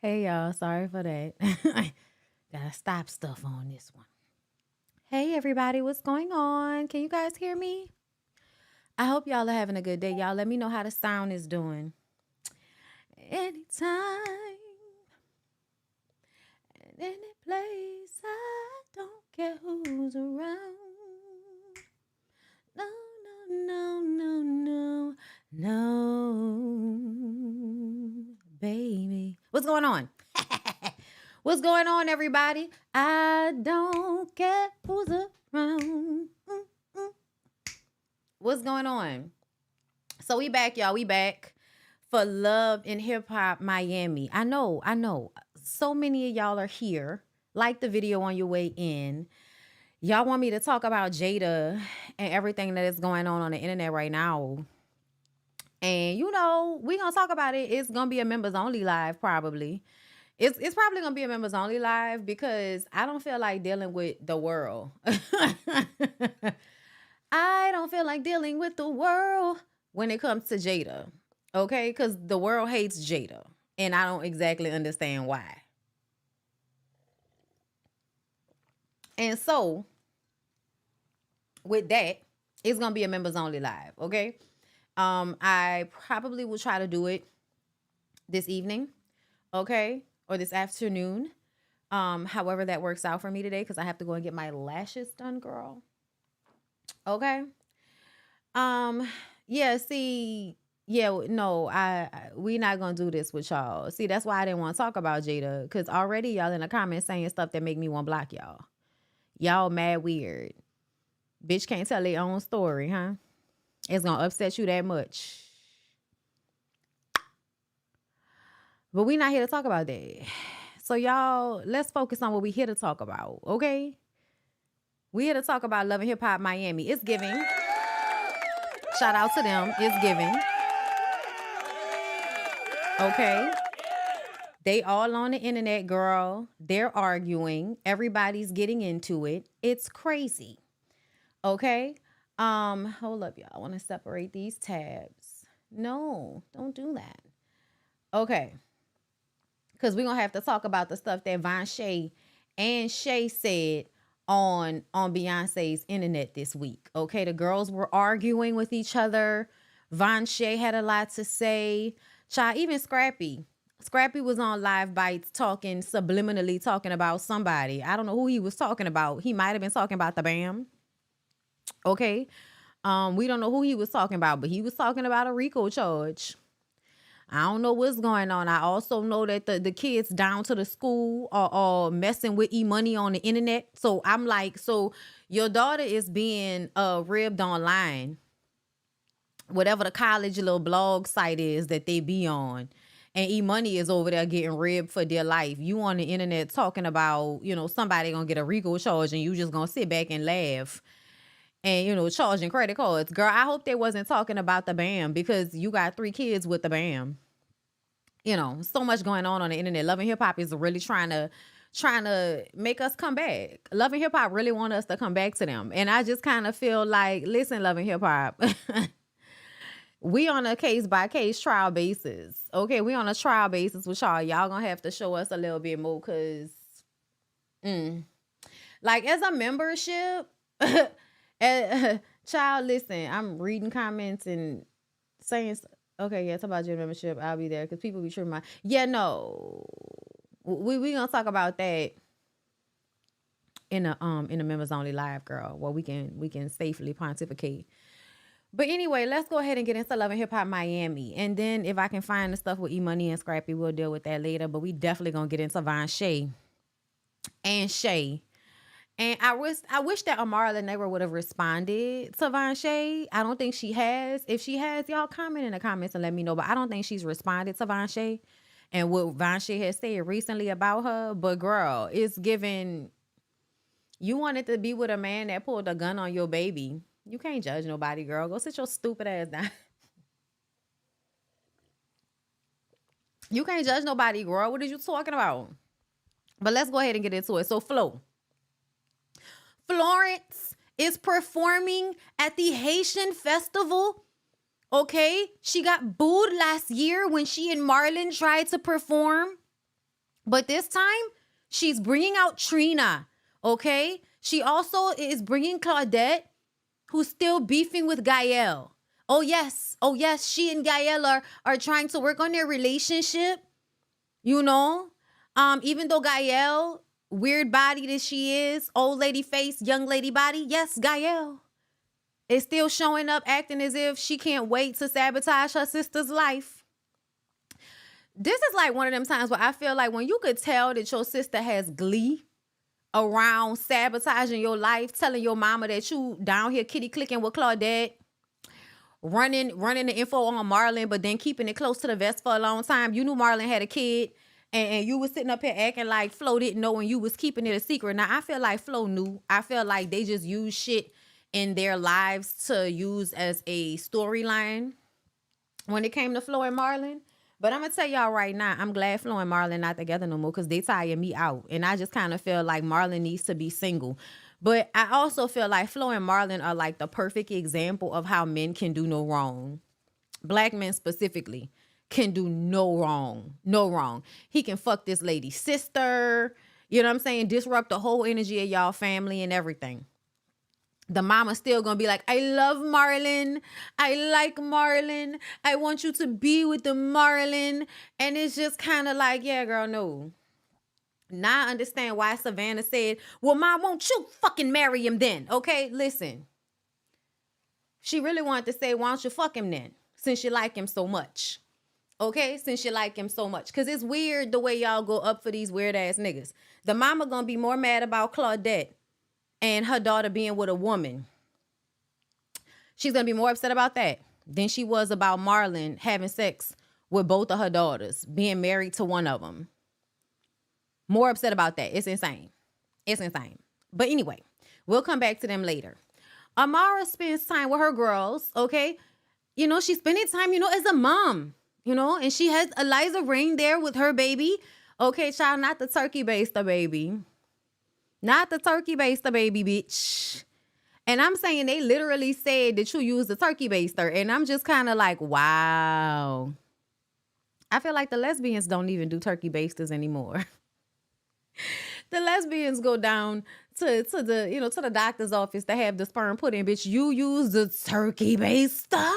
Hey y'all, sorry for that. Gotta stop stuff on this one. Hey everybody, what's going on? Can you guys hear me? I hope y'all are having a good day. Y'all let me know how the sound is doing. Anytime, and any place, I don't care who's around. No, no, no, no, no, no, baby. What's going on? What's going on, everybody? I don't care who's around. What's going on? So we back, y'all. We back for Love and Hip Hop Miami. I know. So many of y'all are here. Like the video on your way in. Y'all want me to talk about Jada and everything that is going on the internet right now. And, you know, we going to talk about it. It's going to be a members only live probably. It's probably going to be a members only live because I don't feel like dealing with the world. I don't feel like dealing with the world when it comes to Jada. Okay? Because the world hates Jada. And I don't exactly understand why. And so, with that, it's going to be a members only live. Okay? I probably will try to do it this evening. Okay? Or this afternoon. However that works out for me today, because I have to go and get my lashes done, girl. Okay. Yeah, see, yeah, no, we not gonna do this with y'all. See, that's why I didn't want to talk about Jada, because already y'all in the comments saying stuff that make me want to block y'all. Y'all mad weird. Bitch can't tell their own story, huh? It's gonna upset you that much. But we not here to talk about that. So y'all, let's focus on what we here to talk about, okay? We here to talk about Love and Hip Hop Miami. It's giving. Shout out to them. It's giving. Okay. They all on the internet, girl. They're arguing. Everybody's getting into it. It's crazy. Okay. Hold up, y'all. I want to separate these tabs. No, don't do that. Okay. Because we're going to have to talk about the stuff that Vonshae and Shay said on Beyonce's internet this week. Okay, the girls were arguing with each other. Vonshae had a lot to say. Child, even Scrappy was on Live Bites subliminally talking about somebody. I don't know who he was talking about. He might have been talking about the BAM. Okay. We don't know who he was talking about, but he was talking about a RICO charge. I don't know what's going on. I also know that the kids down to the school are messing with E-Money on the internet. So I'm like, so your daughter is being ribbed online, whatever the college little blog site is that they be on. And E-Money is over there getting ribbed for their life. You on the internet talking about, you know, somebody gonna get a RICO charge and you just gonna sit back and laugh. And, you know, charging credit cards. Girl, I hope they wasn't talking about the BAM because you got 3 kids with the BAM. You know, so much going on the internet. Love and Hip Hop is really trying to make us come back. Love and Hip Hop really want us to come back to them. And I just kind of feel like, listen, Love and Hip Hop, we on a case-by-case trial basis. Okay, we on a trial basis with y'all. Y'all gonna have to show us a little bit more because, like, as a membership... child, listen, I'm reading comments and saying, okay, yeah, talk about your membership. I'll be there because people be tripping my. Yeah, no, we gonna talk about that in the members only live, girl. Well, we can safely pontificate. But anyway, let's go ahead and get into Love and Hip Hop Miami, and then if I can find the stuff with E-Money and Scrappy, we'll deal with that later. But we definitely gonna get into Vonshae and Shay. And I wish that Amara never would have responded to Vonshae. I don't think she has. If she has, y'all comment in the comments and let me know. But I don't think she's responded to Vonshae and what Vonshae has said recently about her. But girl, it's given. You wanted to be with a man that pulled a gun on your baby. You can't judge nobody, girl. Go sit your stupid ass down. You can't judge nobody, girl. What are you talking about? But let's go ahead and get into it. So, Florence is performing at the Haitian festival. Okay? She got booed last year when she and Marlon tried to perform. But this time, she's bringing out Trina, okay? She also is bringing Claudette, who's still beefing with Gael. Oh, yes. Oh, yes. She and Gael are trying to work on their relationship, you know? Even though Gael, weird body that she is, old lady face, young lady body, yes, Gael is still showing up acting as if she can't wait to sabotage her sister's life. This is like one of them times where I feel like when you could tell that your sister has glee around sabotaging your life, telling your mama that you down here kitty clicking with Claudette, running the info on Marlon, but then keeping it close to the vest for a long time. You knew Marlon had a kid, and you was sitting up here acting like Flo didn't know and you was keeping it a secret. Now, I feel like Flo knew. I feel like they just use shit in their lives to use as a storyline when it came to Flo and Marlon. But I'm going to tell y'all right now, I'm glad Flo and Marlon not together no more because they tire me out. And I just kind of feel like Marlon needs to be single. But I also feel like Flo and Marlon are like the perfect example of how men can do no wrong. Black men specifically can do no wrong. No wrong. He can fuck this lady's sister. You know what I'm saying? Disrupt the whole energy of y'all family and everything. The mama still gonna be like, I love Marlon. I like Marlon. I want you to be with the Marlon. And it's just kind of like, yeah, girl, no. Now I understand why Savannah said, well, Mom, won't you fucking marry him then? Okay, listen. She really wanted to say, why don't you fuck him then? Since you like him so much. Okay, since you like him so much. Because it's weird the way y'all go up for these weird ass niggas. The mama gonna be more mad about Claudette and her daughter being with a woman. She's going to be more upset about that than she was about Marlon having sex with both of her daughters, being married to one of them. More upset about that. It's insane. It's insane. But anyway, we'll come back to them later. Amara spends time with her girls, okay? You know, she's spending time, you know, as a mom, you know, and she has Eliza Ring there with her baby. Okay, child, not the turkey baster baby. Not the turkey baster baby, bitch. And I'm saying they literally said that you use the turkey baster. And I'm just kind of like, wow. I feel like the lesbians don't even do turkey basters anymore. The lesbians go down to the, you know, to the doctor's office to have the sperm put in. Bitch, you use the turkey baster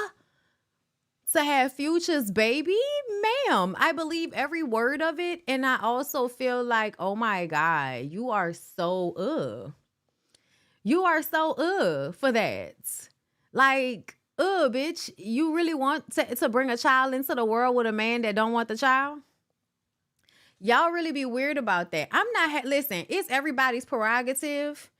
to have Future's baby? Ma'am, I believe every word of it. And I also feel like, oh my God, you are so, You are so, for that. Like, bitch, you really want to bring a child into the world with a man that don't want the child? Y'all really be weird about that. I'm not, listen, it's everybody's prerogative.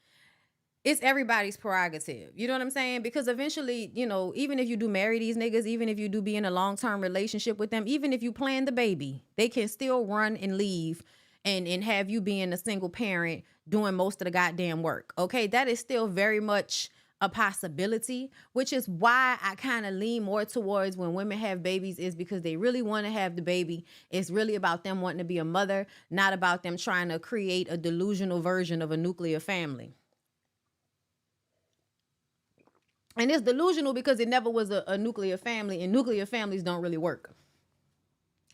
It's everybody's prerogative. You know what I'm saying? Because eventually, you know, even if you do marry these niggas, even if you do be in a long-term relationship with them, even if you plan the baby, they can still run and leave and have you being a single parent doing most of the goddamn work. Okay, that is still very much a possibility, which is why I kind of lean more towards when women have babies is because they really want to have the baby. It's really about them wanting to be a mother, not about them trying to create a delusional version of a nuclear family. And it's delusional because it never was a nuclear family, and nuclear families don't really work.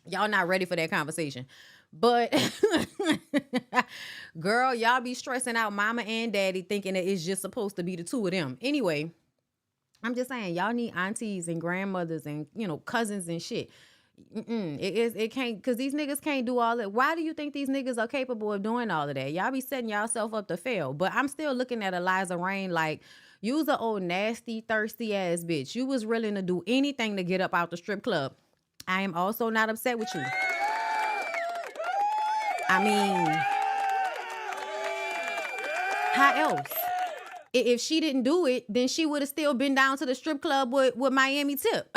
Y'all not ready for that conversation. But girl, y'all be stressing out mama and daddy thinking that it's just supposed to be the two of them. Anyway, I'm just saying y'all need aunties and grandmothers and, you know, cousins and shit. It can't, because these niggas can't do all that. Why do you think these niggas are capable of doing all of that? Y'all be setting yourself up to fail. But I'm still looking at Eliza Rain like, you's an old nasty, thirsty ass bitch. You was willing to do anything to get up out the strip club. I am also not upset with you. I mean, how else? If she didn't do it, then she would have still been down to the strip club with Miami Tip.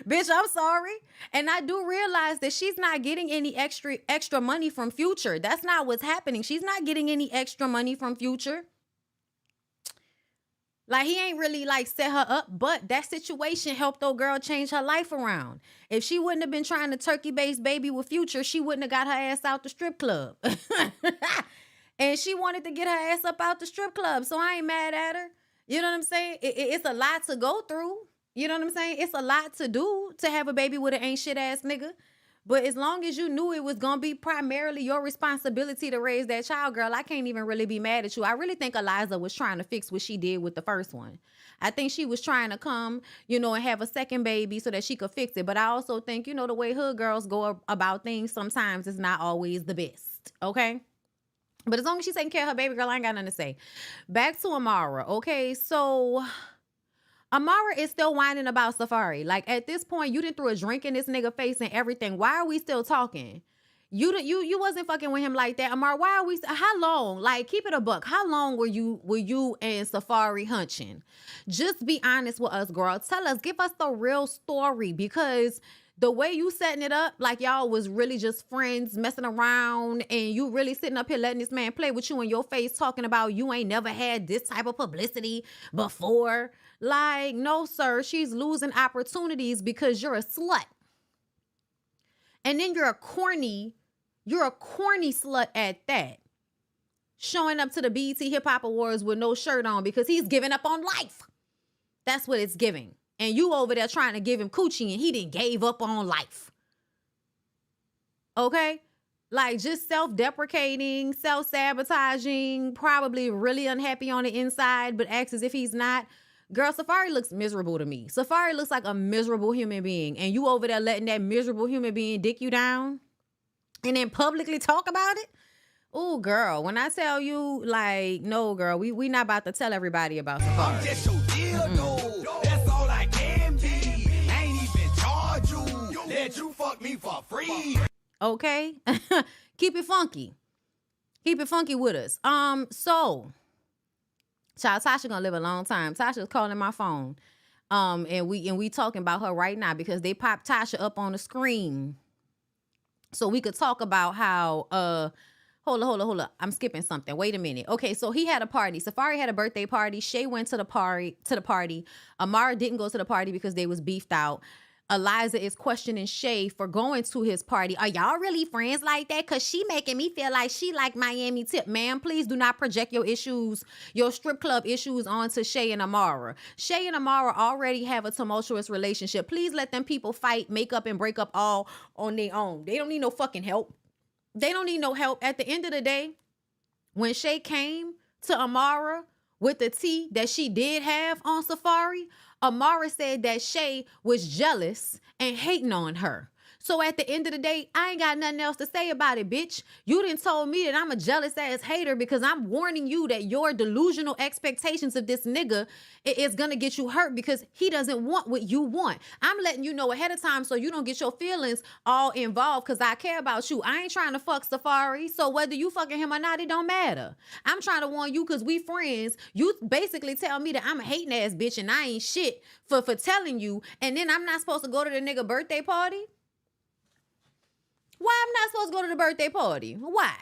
Bitch, I'm sorry. And I do realize that she's not getting any extra money from Future. That's not what's happening. She's not getting any extra money from Future. Like, he ain't really, like, set her up, but that situation helped old girl change her life around. If she wouldn't have been trying to turkey-based baby with Future, she wouldn't have got her ass out the strip club. And she wanted to get her ass up out the strip club, so I ain't mad at her. You know what I'm saying? It's a lot to go through. You know what I'm saying? It's a lot to do to have a baby with an ain't shit-ass nigga. But as long as you knew it was going to be primarily your responsibility to raise that child, girl, I can't even really be mad at you. I really think Eliza was trying to fix what she did with the first one. I think she was trying to come, and have a second baby so that she could fix it. But I also think, the way hood girls go about things sometimes is not always the best, okay? But as long as she's taking care of her baby girl, I ain't got nothing to say. Back to Amara, okay? So Amara is still whining about Safaree. Like, at this point, you done threw a drink in this nigga face and everything. Why are we still talking? You wasn't fucking with him like that, Amara. Why are we? How long? Like, keep it a buck. How long were you and Safaree hunching? Just be honest with us, girl. Tell us, give us the real story, because the way you setting it up, like y'all was really just friends messing around, and you really sitting up here letting this man play with you in your face, talking about you ain't never had this type of publicity before. Like, no, sir, she's losing opportunities because you're a slut. And then you're a corny slut at that. Showing up to the BET Hip Hop Awards with no shirt on because he's giving up on life. That's what it's giving. And you over there trying to give him coochie and he didn't gave up on life. Okay? Like, just self-deprecating, self-sabotaging, probably really unhappy on the inside, but acts as if he's not. Girl, Safaree looks miserable to me. Safaree looks like a miserable human being. And you over there letting that miserable human being dick you down and then publicly talk about it? Oh, girl, when I tell you, like, no, girl, we not about to tell everybody about Safaree. I'm just your dildo. That's all I can be. I ain't even charge you. Let you fuck me for free. Okay? Keep it funky. Keep it funky with us. So, child, Tasha gonna live a long time. Tasha's calling my phone. And we talking about her right now because they popped Tasha up on the screen. So we could talk about how hold up. I'm skipping something. Wait a minute. Okay, so he had a party. Safaree had a birthday party. Shay went to the party. Amara didn't go to the party because they was beefed out. Eliza is questioning Shay for going to his party. Are y'all really friends like that? Because she making me feel like she like Miami Tip. Ma'am, please do not project your issues, your strip club issues onto Shay and Amara. Shay and Amara already have a tumultuous relationship. Please let them people fight, make up, and break up all on their own. They don't need no fucking help. They don't need no help. At the end of the day, when Shay came to Amara with the tea that she did have on Safaree, Amara said that Shay was jealous and hating on her. So at the end of the day, I ain't got nothing else to say about it, bitch. You done told me that I'm a jealous ass hater because I'm warning you that your delusional expectations of this nigga is gonna get you hurt because he doesn't want what you want. I'm letting you know ahead of time so you don't get your feelings all involved because I care about you. I ain't trying to fuck Safaree, so whether you fucking him or not, it don't matter. I'm trying to warn you because we friends. You basically tell me that I'm a hating ass bitch and I ain't shit for telling you, and then I'm not supposed to go to the nigga birthday party? Why I'm not supposed to go to the birthday party? Why?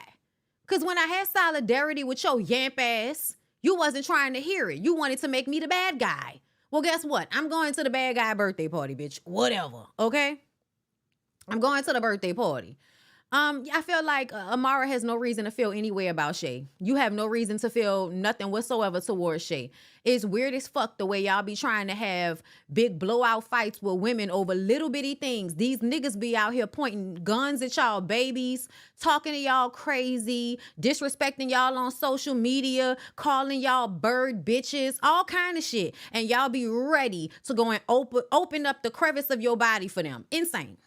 Because when I had solidarity with your yamp ass, you wasn't trying to hear it. You wanted to make me the bad guy. Well, guess what? I'm going to the bad guy birthday party, bitch. Whatever, okay? I'm going to the birthday party. I feel like Amara has no reason to feel any way about Shay. You have no reason to feel nothing whatsoever towards Shay. It's weird as fuck the way y'all be trying to have big blowout fights with women over little bitty things. These niggas be out here pointing guns at y'all babies, talking to y'all crazy, disrespecting y'all on social media, calling y'all bird bitches, all kind of shit. And y'all be ready to go and open up the crevice of your body for them. Insane.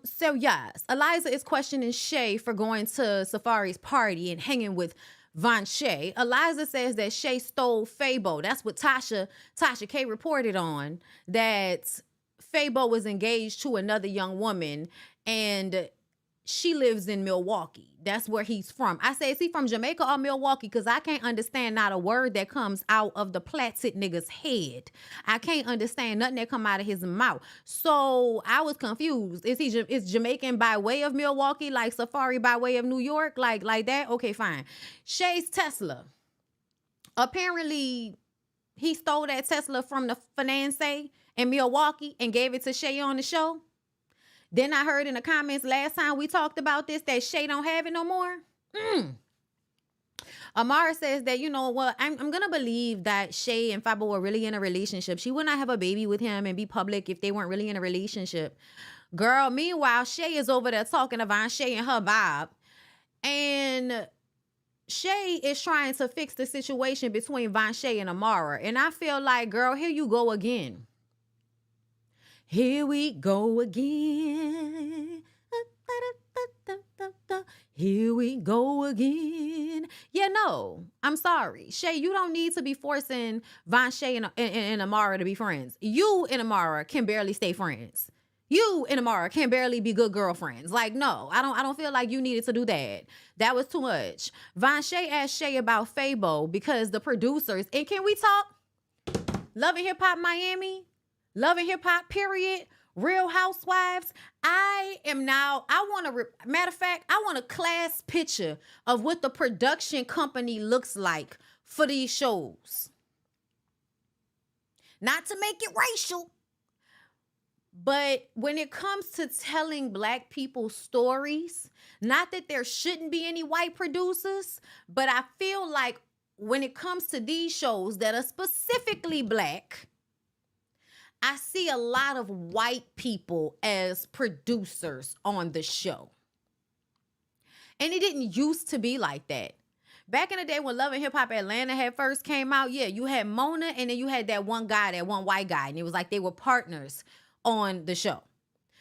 So yes, Eliza is questioning Shay for going to Safaree's party and hanging with Vonshae. Eliza says that Shay stole Fabo. That's what Tasha K reported on, that Fabo was engaged to another young woman and she lives in Milwaukee. That's where he's from. I say, is he from Jamaica or Milwaukee? Because I can't understand not a word that comes out of the Platsit nigga's head. I can't understand nothing that come out of his mouth. So I was confused. Is Jamaican by way of Milwaukee, like Safaree by way of New York? Like that? Okay, fine. Shay's Tesla. Apparently, he stole that Tesla from the fiancé in Milwaukee and gave it to Shay on the show. Then I heard in the comments last time we talked about this that Shay don't have it no more. Amara says that, well, I'm going to believe that Shay and Fabo were really in a relationship. She would not have a baby with him and be public if they weren't really in a relationship. Girl, meanwhile, Shay is over there talking to Vonshae and her Bob. And Shay is trying to fix the situation between Vonshae and Amara. And I feel like, girl, here you go again. Here we go again. Here we go again. Yeah, no, I'm sorry. Shay, you don't need to be forcing Vonshae and Amara to be friends. You and Amara can barely stay friends. You and Amara can barely be good girlfriends. Like, no, I don't feel like you needed to do that. That was too much. Vonshae asked Shay about Fabo because the producers, and can we talk? Love and Hip Hop Miami, Love and Hip Hop period, Real Housewives. Matter of fact, I want a class picture of what the production company looks like for these shows. Not to make it racial, but when it comes to telling Black people's stories, not that there shouldn't be any white producers, but I feel like when it comes to these shows that are specifically Black, I see a lot of white people as producers on the show. And it didn't used to be like that. Back in the day when Love and Hip Hop Atlanta had first came out, yeah, you had Mona and then you had that one white guy. And it was like they were partners on the show.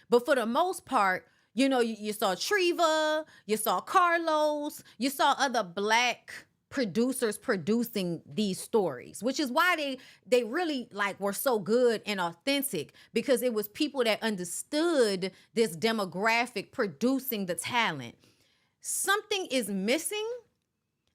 But for the most part, you saw Treva, you saw Carlos, you saw other Black producers producing these stories, which is why they really were so good and authentic, because it was people that understood this demographic producing the talent. Something is missing,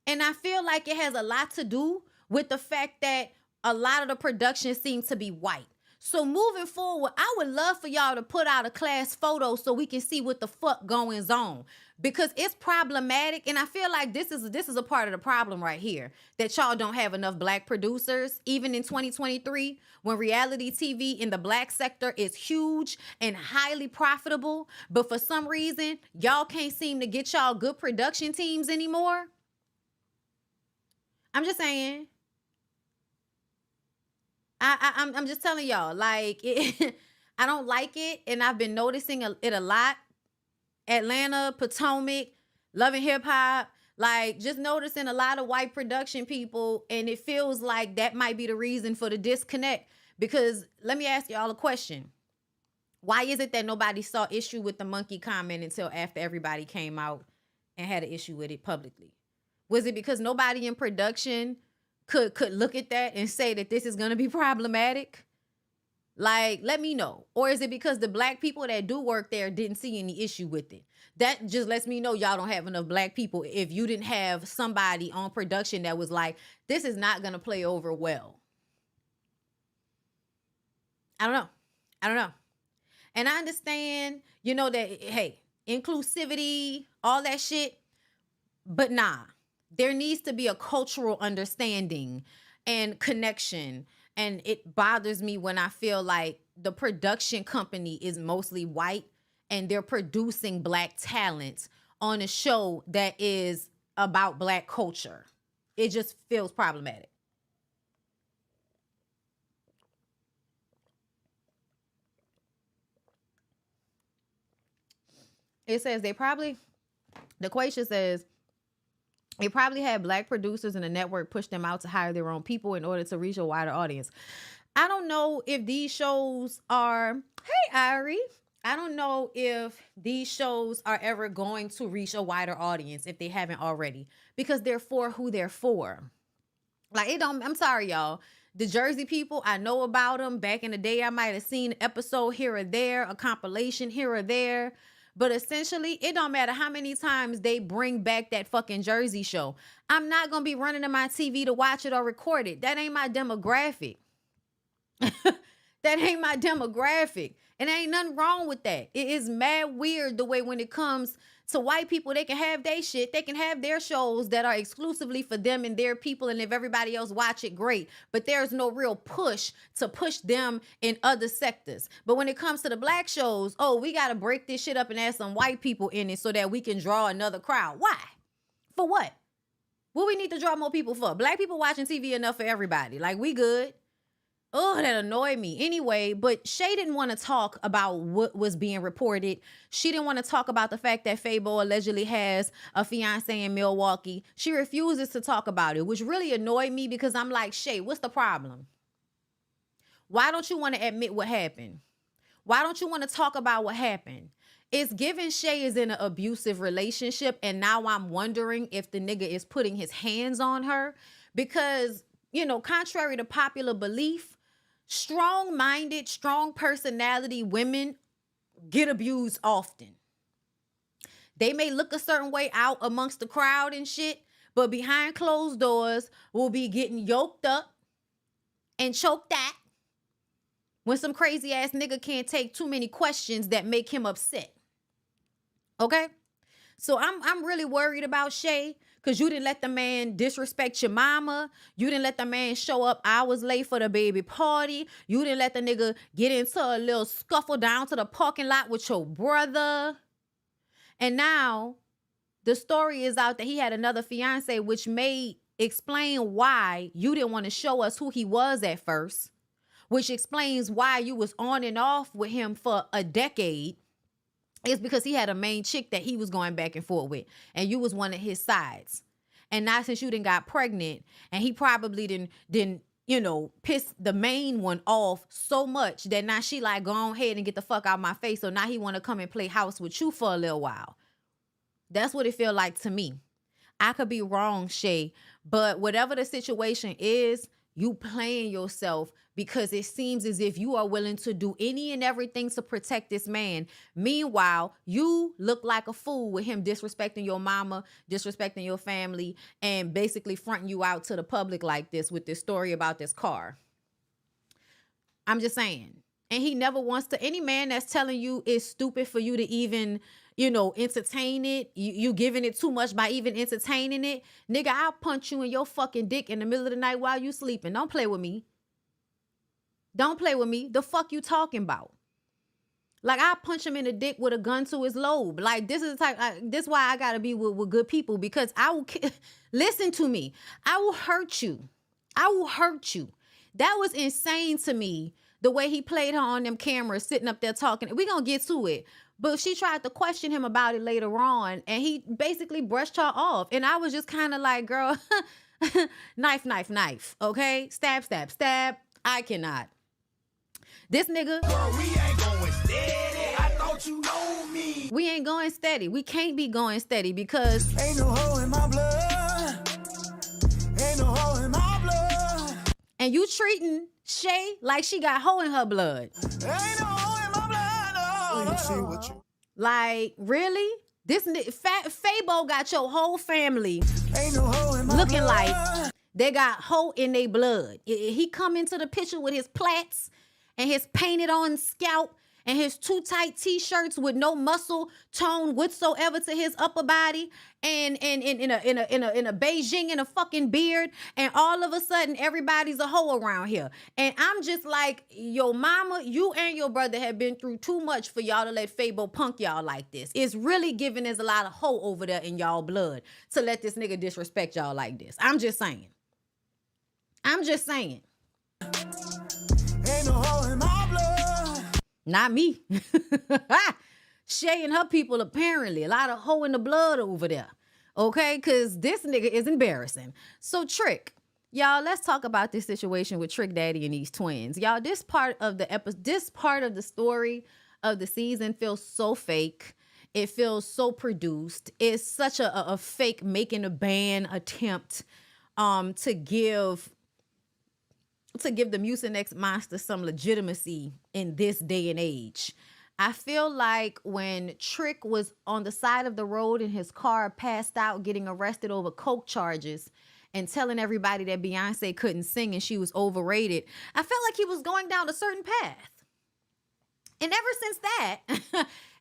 and I feel like it has a lot to do with the fact that a lot of the production seems to be white. So moving forward, I would love for y'all to put out a class photo so we can see what the fuck goings on, because it's problematic. And I feel like this is a part of the problem right here, that y'all don't have enough Black producers, even in 2023, when reality TV in the Black sector is huge and highly profitable. But for some reason, y'all can't seem to get y'all good production teams anymore. I'm just saying. I'm just telling y'all, I don't like it, and I've been noticing it a lot. Atlanta, Potomac, Love and Hip Hop, just noticing a lot of white production people, and it feels like that might be the reason for the disconnect. Because let me ask y'all a question. Why is it that nobody saw issue with the monkey comment until after everybody came out and had an issue with it publicly? Was it because nobody in production could look at that and say that this is going to be problematic? Let me know. Or is it because the Black people that do work there didn't see any issue with it? That just lets me know y'all don't have enough Black people if you didn't have somebody on production that was like, this is not going to play over well. I don't know. And I understand, that, hey, inclusivity, all that shit, but nah. There needs to be a cultural understanding and connection. And it bothers me when I feel like the production company is mostly white and they're producing Black talent on a show that is about Black culture. It just feels problematic. It says the Quaisha says, they probably had Black producers and the network push them out to hire their own people in order to reach a wider audience. I don't know if these shows are, hey, Ari, I don't know if these shows are ever going to reach a wider audience if they haven't already, because they're for who they're for. I'm sorry, y'all. The Jersey people, I know about them. Back in the day, I might have seen an episode here or there, a compilation here or there. But essentially, it don't matter how many times they bring back that fucking Jersey show. I'm not going to be running to my TV to watch it or record it. That ain't my demographic. That ain't my demographic. And there ain't nothing wrong with that. It is mad weird the way when it comes to white people, they can have their shit. They can have their shows that are exclusively for them and their people. And if everybody else watch it, great. But there's no real push to push them in other sectors. But when it comes to the Black shows, we got to break this shit up and add some white people in it so that we can draw another crowd. Why? For what? What we need to draw more people for? Black people watching TV enough for everybody. Like, we good. Oh, that annoyed me. Anyway, but Shay didn't want to talk about what was being reported. She didn't want to talk about the fact that Fabo allegedly has a fiance in Milwaukee. She refuses to talk about it, which really annoyed me because I'm like, Shay, what's the problem? Why don't you want to admit what happened? Why don't you want to talk about what happened? It's given Shay is in an abusive relationship, and now I'm wondering if the nigga is putting his hands on her because, you know, contrary to popular belief, strong-minded, strong personality women get abused often. They may look a certain way out amongst the crowd and shit, but behind closed doors will be getting yoked up and choked at when some crazy ass nigga can't take too many questions that make him upset. Okay? So I'm really worried about Shay because you didn't let the man disrespect your mama. You didn't let the man show up hours late for the baby party. You didn't let the nigga get into a little scuffle down to the parking lot with your brother. And now the story is out that he had another fiance, which may explain why you didn't want to show us who he was at first, which explains why you was on and off with him for a decade. It's because he had a main chick that he was going back and forth with, and you was one of his sides. And now since you done got pregnant, and he probably didn't, you know, piss the main one off so much that now she like, go ahead and get the fuck out my face. So now he want to come and play house with you for a little while. That's what it feel like to me. I could be wrong, Shay, but whatever the situation is, you playing yourself because it seems as if you are willing to do any and everything to protect this man. Meanwhile, you look like a fool with him disrespecting your mama, disrespecting your family, and basically fronting you out to the public like this with this story about this car. I'm just saying. And he never wants to, any man that's telling you it's stupid for you to even, you know, entertain it, you giving it too much by even entertaining it, nigga, I'll punch you in your fucking dick in the middle of the night while you sleeping. Don't play with me. Don't play with me. The fuck you talking about? Like, I punch him in the dick with a gun to his lobe. Like, this is the type, this is why I gotta be with good people, because I will, listen to me. I will hurt you. I will hurt you. That was insane to me, the way he played her on them cameras, sitting up there talking. We gonna get to it. But she tried to question him about it later on, and he basically brushed her off. And I was just kind of like, girl, knife, knife, knife, okay? Stab, stab, stab. I cannot. This nigga. Girl, we ain't going steady. I thought you know me. We ain't going steady. We can't be going steady because ain't no hoe in my blood. Ain't no hoe in my blood. And you treating Shay like she got hoe in her blood. Ain't no hoe in my blood. No. Like, really? This Fabo got your whole family ain't no hoe in my looking blood. Like they got hoe in their blood. He come into the picture with his plaits and his painted on scalp and his too tight t-shirts with no muscle tone whatsoever to his upper body and in a Beijing and a fucking beard, and all of a sudden everybody's a hoe around here. And I'm just like, yo mama, you and your brother have been through too much for y'all to let Fabo punk y'all like this. It's really giving us a lot of hoe over there in y'all blood to let this nigga disrespect y'all like this. I'm just saying. I'm just saying. Ain't no hoe in my blood. Not me. Shay and her people, apparently. A lot of hoe in the blood over there. Okay? Because this nigga is embarrassing. So, Trick. Y'all, let's talk about this situation with Trick Daddy and these twins. Y'all, this part of the story of the season feels so fake. It feels so produced. It's such a fake making a band attempt to give the Mucinex monster some legitimacy in this day and age. I feel like when Trick was on the side of the road in his car, passed out, getting arrested over coke charges and telling everybody that Beyonce couldn't sing and she was overrated, I felt like he was going down a certain path. And ever since that,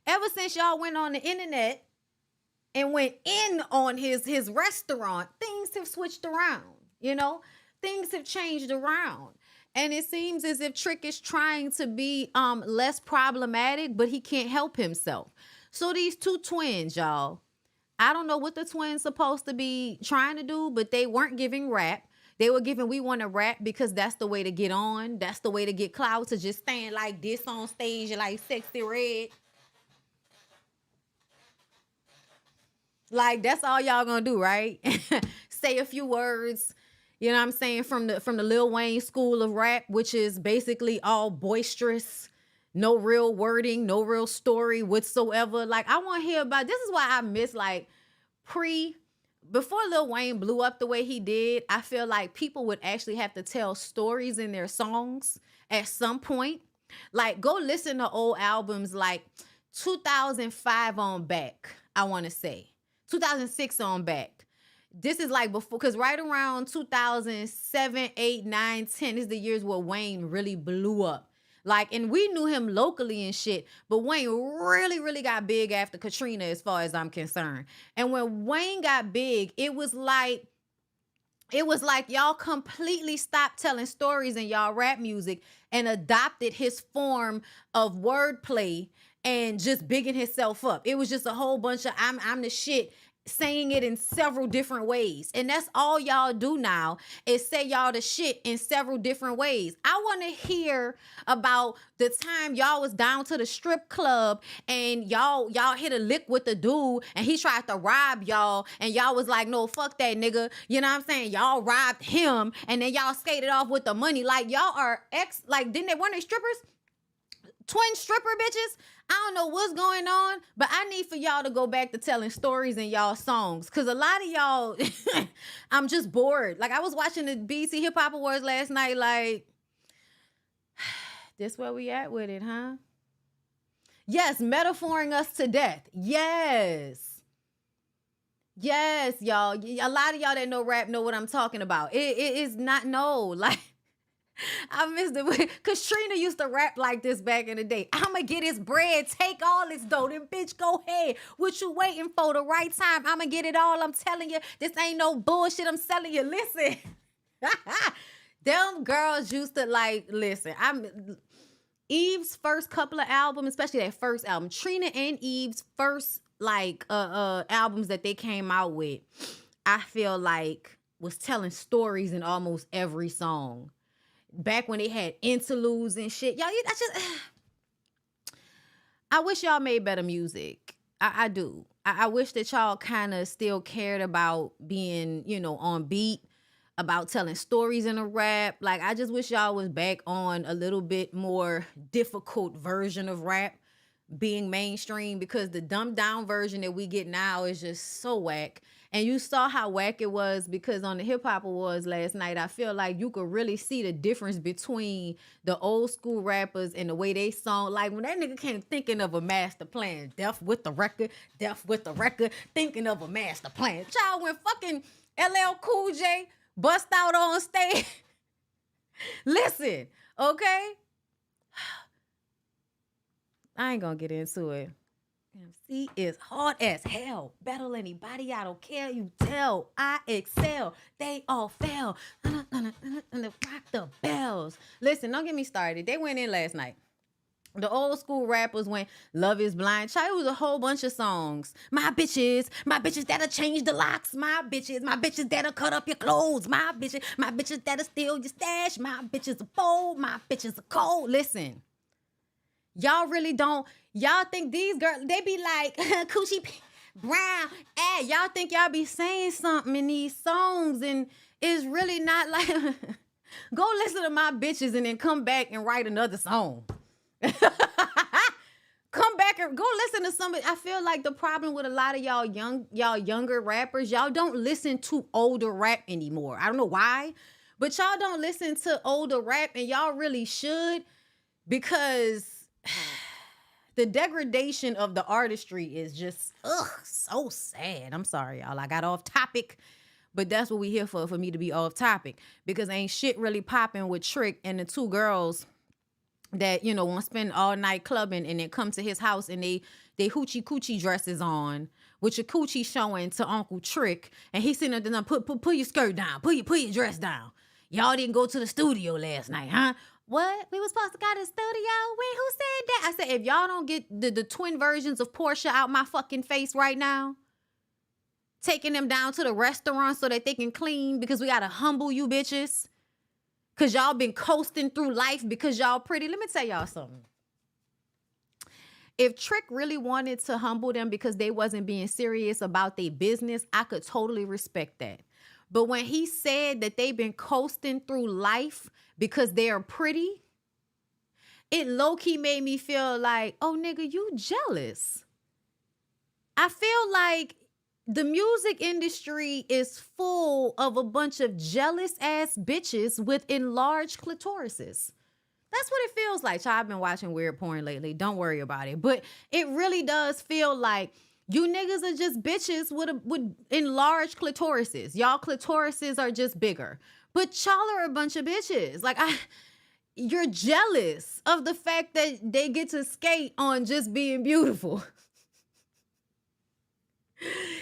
ever since y'all went on the internet and went in on his restaurant, things have switched around, you know? Things have changed around. And it seems as if Trick is trying to be less problematic, but he can't help himself. So these two twins, y'all, I don't know what the twins supposed to be trying to do, but they weren't giving rap. They were giving we want to rap because that's the way to get on. That's the way to get clout, to just stand like this on stage and like Sexy Red. Like that's all y'all gonna do, right? Say a few words, you know what I'm saying, from the Lil Wayne school of rap, which is basically all boisterous, no real wording, no real story whatsoever. Like I want to hear about this is why I miss like before Lil Wayne blew up the way he did, I feel like people would actually have to tell stories in their songs at some point. Like go listen to old albums like 2005 on back, I want to say. 2006 on back. This is like before, because right around 2007, 8, 9, 10 is the years where Wayne really blew up. Like, and we knew him locally and shit, but Wayne really, really got big after Katrina, as far as I'm concerned. And when Wayne got big, it was like y'all completely stopped telling stories in y'all rap music and adopted his form of wordplay and just bigging himself up. It was just a whole bunch of I'm the shit, saying it in several different ways. And that's all y'all do now is say y'all the shit in several different ways. I want to hear about the time y'all was down to the strip club and y'all hit a lick with the dude and he tried to rob y'all and y'all was like, no, fuck that nigga. You know what I'm saying? Y'all robbed him and then y'all skated off with the money. Like y'all are weren't they strippers? Twin stripper bitches. I don't know what's going on, but I need for y'all to go back to telling stories in y'all songs. Cause a lot of y'all, I'm just bored. Like I was watching the BET Hip Hop Awards last night. Like, this where we at with it, huh? Yes, metaphoring us to death. Yes. Yes, y'all. A lot of y'all that know rap know what I'm talking about. It is not like. I missed it because Trina used to rap like this back in the day. I'ma get his bread, take all his dough, then bitch go ahead. What you waiting for? The right time. I'ma get it all. I'm telling you, this ain't no bullshit. I'm selling you. Listen, them girls used to like listen. Eve's first couple of albums, especially that first album, Trina and Eve's first like albums that they came out with, I feel like was telling stories in almost every song. Back when they had interludes and shit. Y'all, I wish y'all made better music. I do. I wish that y'all kind of still cared about being, on beat, about telling stories in a rap. Like, I just wish y'all was back on a little bit more difficult version of rap being mainstream, because the dumbed down version that we get now is just so whack. And you saw how whack it was because on the Hip Hop Awards last night, I feel like you could really see the difference between the old school rappers and the way they song. Like when that nigga came thinking of a master plan, deaf with the record, thinking of a master plan. Child, when fucking LL Cool J bust out on stage. Listen, okay? I ain't gonna get into it. MC is hard as hell. Battle anybody, I don't care. You tell, I excel. They all fell. Rock the bells. Listen, don't get me started. They went in last night. The old school rappers went, Love is Blind. Child, it was a whole bunch of songs. My bitches that'll change the locks. My bitches that'll cut up your clothes. My bitches that'll steal your stash. My bitches are bold. My bitches are cold. Listen. Y'all really don't. Y'all think these girls, they be like, Coochie Brown. Hey, y'all think y'all be saying something in these songs and it's really not like, go listen to My Bitches and then come back and write another song. Come back and go listen to somebody. I feel like the problem with a lot of y'all younger rappers, y'all don't listen to older rap anymore. I don't know why, but y'all don't listen to older rap and y'all really should, because the degradation of the artistry is just so sad. I'm sorry, y'all. I got off topic, but that's what we here for me to be off topic, because ain't shit really popping with Trick and the two girls that, want to spend all night clubbing and then come to his house and they hoochie coochie dresses on with your coochie showing to Uncle Trick, and he's sitting there, pull your skirt down, pull your dress down. Y'all didn't go to the studio last night, huh? What? We was supposed to go to the studio? Who said that? I said, if y'all don't get the twin versions of Portia out my fucking face right now, taking them down to the restaurant so that they can clean because we got to humble you bitches. Because y'all been coasting through life because y'all pretty. Let me tell y'all something. If Trick really wanted to humble them because they wasn't being serious about their business, I could totally respect that. But when he said that they've been coasting through life because they're pretty, it low-key made me feel like, oh, nigga, you jealous. I feel like the music industry is full of a bunch of jealous-ass bitches with enlarged clitorises. That's what it feels like. Child, I've been watching weird porn lately. Don't worry about it. But it really does feel like you niggas are just bitches with enlarged clitorises. Y'all clitorises are just bigger. But y'all are a bunch of bitches. Like, you're jealous of the fact that they get to skate on just being beautiful.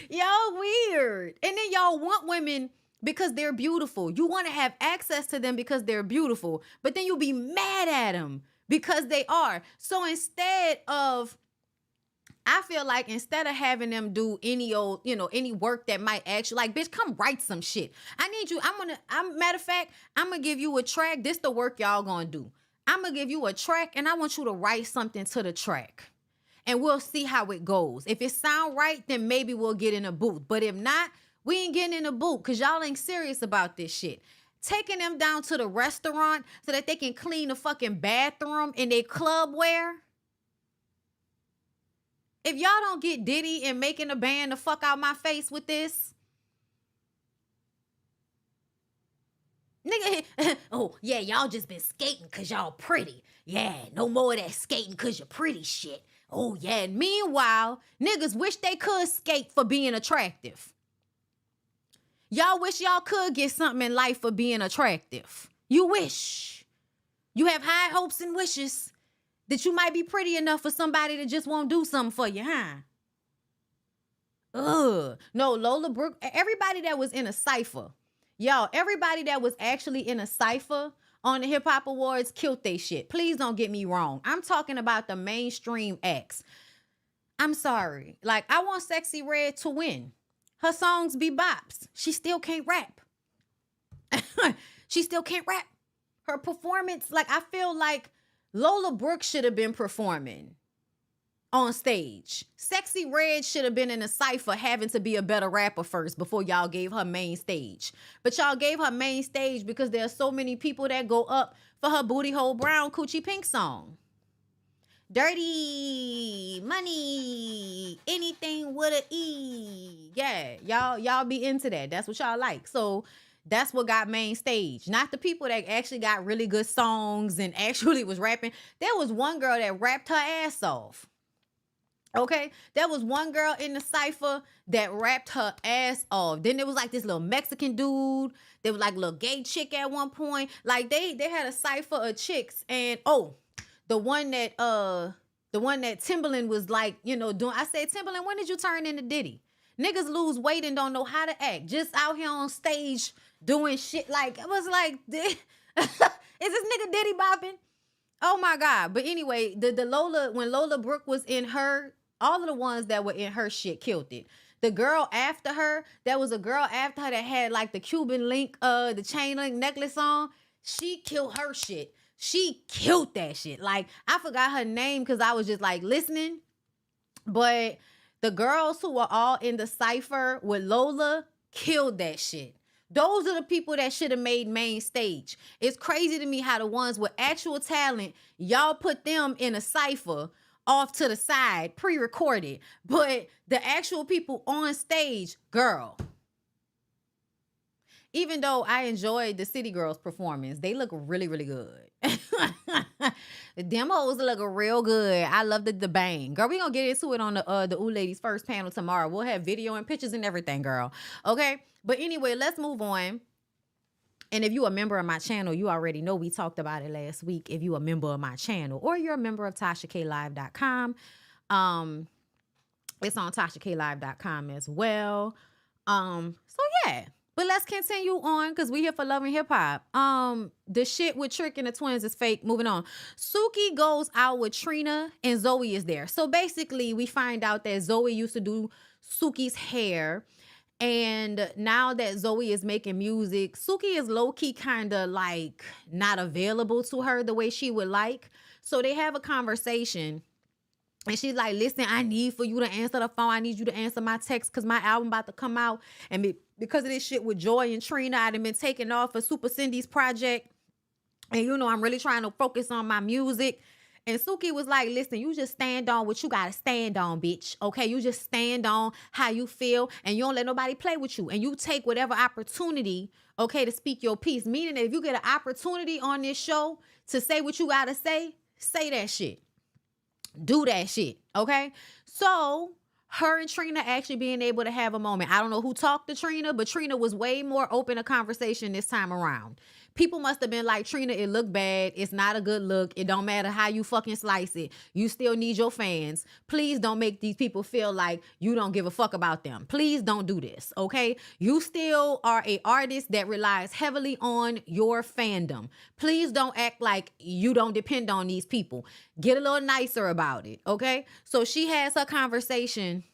Y'all weird. And then y'all want women because they're beautiful. You want to have access to them because they're beautiful. But then you'll be mad at them because they are. So instead of, I feel like instead of having them do any old, any work that might actually, like, bitch, come write some shit. I need you. Matter of fact, I'm going to give you a track. This the work y'all going to do. I'm going to give you a track and I want you to write something to the track. And we'll see how it goes. If it sound right, then maybe we'll get in a booth. But if not, we ain't getting in a booth because y'all ain't serious about this shit. Taking them down to the restaurant so that they can clean the fucking bathroom in their club wear. If y'all don't get Diddy and making a band the fuck out my face with this. Nigga, oh yeah, y'all just been skating because y'all pretty. Yeah, no more of that skating because you're pretty shit. Oh yeah, and meanwhile, niggas wish they could skate for being attractive. Y'all wish y'all could get something in life for being attractive. You wish. You have high hopes and wishes that you might be pretty enough for somebody that just won't do something for you, huh? Ugh. No, Lola Brooke, everybody that was in a cypher, y'all, everybody that was actually in a cypher on the Hip Hop Awards killed they shit. Please don't get me wrong. I'm talking about the mainstream acts. I'm sorry. Like, I want Sexy Red to win. Her songs be bops. She still can't rap. She still can't rap. Her performance, like, I feel like Lola Brooke should have been performing on stage. Sexy Red should have been in a cypher having to be a better rapper first before y'all gave her main stage. But y'all gave her main stage because there are so many people that go up for her Booty Hole Brown Coochie Pink song. Dirty money, anything with an E. Yeah, y'all be into that. That's what y'all like. So that's what got main stage. Not the people that actually got really good songs and actually was rapping. There was one girl that rapped her ass off. Okay, there was one girl in the cypher that rapped her ass off. Then there was like this little Mexican dude. There was like a little gay chick at one point. Like they had a cypher of chicks, and the one that Timbaland was like, doing. I said, Timbaland, when did you turn into Diddy? Niggas lose weight and don't know how to act. Just out here on stage doing shit. Like, I was like, is this nigga Diddy bopping? Oh my God. But anyway, the Lola, when Lola Brooke was in her, all of the ones that were in her shit killed it. The girl after her, there was a girl after her that had like the Cuban link, the chain link necklace on. She killed her shit. She killed that shit. Like, I forgot her name because I was just like listening. But the girls who were all in the cypher with Lola killed that shit. Those are the people that should have made main stage. It's crazy to me how the ones with actual talent, y'all put them in a cypher off to the side, pre-recorded. But the actual people on stage, girl. Even though I enjoyed the City Girls performance, they look really, really good. The demos look real good. I love the bang. Girl, we gonna get into it on the Ooh Ladies first panel tomorrow. We'll have video and pictures and everything, girl. Okay? But anyway, let's move on. And if you a member of my channel, you already know we talked about it last week. If you a member of my channel or you're a member of TashaKLive.com, it's on TashaKLive.com as well. So yeah. But let's continue on because we here for Love and Hip Hop. The shit with Trick and the twins is fake. Moving on. Suki goes out with Trina and Zoe is there. So basically we find out that Zoe used to do Suki's hair And now that Zoe is making music, Suki is low-key kind of like not available to her the way she would like. So they have a conversation. And she's like, listen, I need for you to answer the phone. I need you to answer my text because my album about to come out. And because of this shit with Joy and Trina, I done been taking off for Super Cindy's project. And you know, I'm really trying to focus on my music. And Suki was like, listen, you just stand on what you got to stand on, bitch. Okay, you just stand on how you feel and you don't let nobody play with you. And you take whatever opportunity, okay, to speak your piece. Meaning that if you get an opportunity on this show to say what you got to say that shit. Do that shit, okay? So her and Trina actually being able to have a moment. I don't know who talked to Trina, but Trina was way more open to conversation this time around. People must have been like, Trina, it looked bad. It's not a good look. It don't matter how you fucking slice it. You still need your fans. Please don't make these people feel like you don't give a fuck about them. Please don't do this, okay? You still are an artist that relies heavily on your fandom. Please don't act like you don't depend on these people. Get a little nicer about it, okay? So she has her conversation.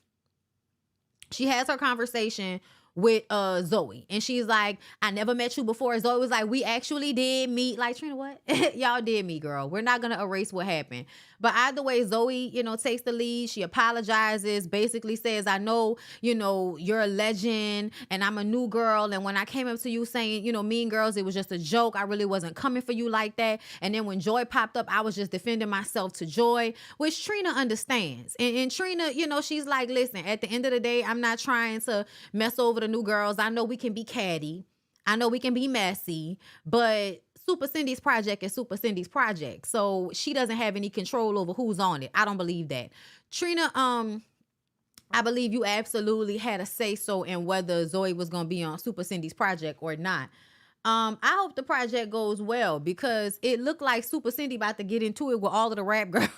With Zoe, and she's like, I never met you before. Zoe was like, we actually did meet. Like, Trina, what? Y'all did meet, girl. We're not gonna erase what happened. But either way, Zoe, takes the lead. She apologizes, basically says, I know, you're a legend and I'm a new girl. And when I came up to you saying, Mean Girls, it was just a joke. I really wasn't coming for you like that. And then when Joy popped up, I was just defending myself to Joy, which Trina understands. And Trina, she's like, listen, at the end of the day, I'm not trying to mess over the new girls. I know we can be catty. I know we can be messy, but Super Cindy's project is Super Cindy's project. So she doesn't have any control over who's on it. I don't believe that. Trina, I believe you absolutely had a say so in whether Zoe was going to be on Super Cindy's project or not. I hope the project goes well because it looked like Super Cindy about to get into it with all of the rap girls.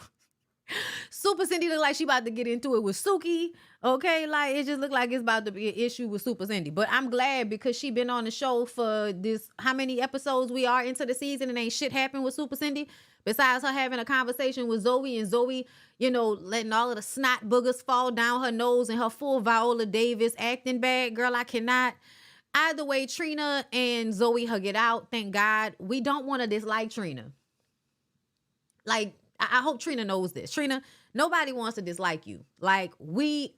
Super Cindy looked like she about to get into it with Suki. Okay, like it just looked like it's about to be an issue with Super Cindy. But I'm glad because she been on the show for this, how many episodes we are into the season and ain't shit happened with Super Cindy. Besides her having a conversation with Zoe and Zoe, letting all of the snot boogers fall down her nose and her full Viola Davis acting bad. Girl, I cannot. Either way, Trina and Zoe hug it out. Thank God. We don't want to dislike Trina. Like, I hope Trina knows this. Trina, nobody wants to dislike you. Like,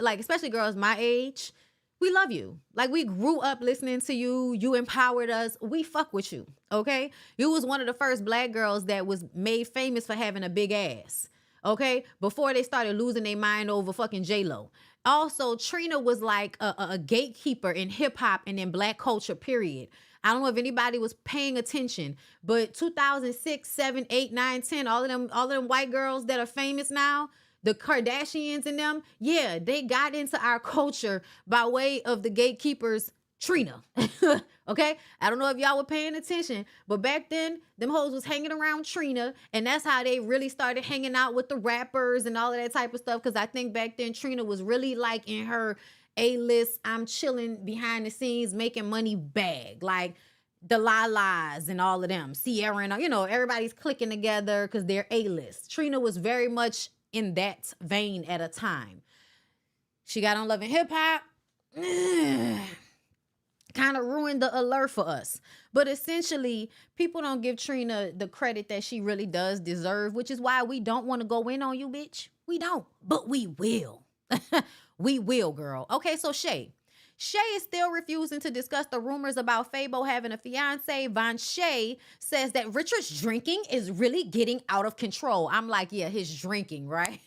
especially girls my age, we love you. Like, we grew up listening to you. You empowered us. We fuck with you, okay? You was one of the first Black girls that was made famous for having a big ass, okay? Before they started losing their mind over fucking J-Lo. Also, Trina was like a gatekeeper in hip-hop and in Black culture, period. I don't know if anybody was paying attention, but 2006, 7, 8, 9, 10, all of them white girls that are famous now, the Kardashians and them, yeah, they got into our culture by way of the gatekeepers, Trina. Okay? I don't know if y'all were paying attention, but back then, them hoes was hanging around Trina, and that's how they really started hanging out with the rappers and all of that type of stuff, because I think back then Trina was really like in her A-list, I'm chilling behind the scenes, making money bag, like the Lalas and all of them, Sierra and, everybody's clicking together because they're A-list. Trina was very much in that vein at a time. She got on Love and Hip Hop. Kind of ruined the allure for us. But essentially, people don't give Trina the credit that she really does deserve, which is why we don't want to go in on you, bitch. We don't, but we will. We will, girl. Okay, so Shay. Shay is still refusing to discuss the rumors about Fabo having a fiance. Vonshae says that Richard's drinking is really getting out of control. I'm like, yeah, his drinking, right?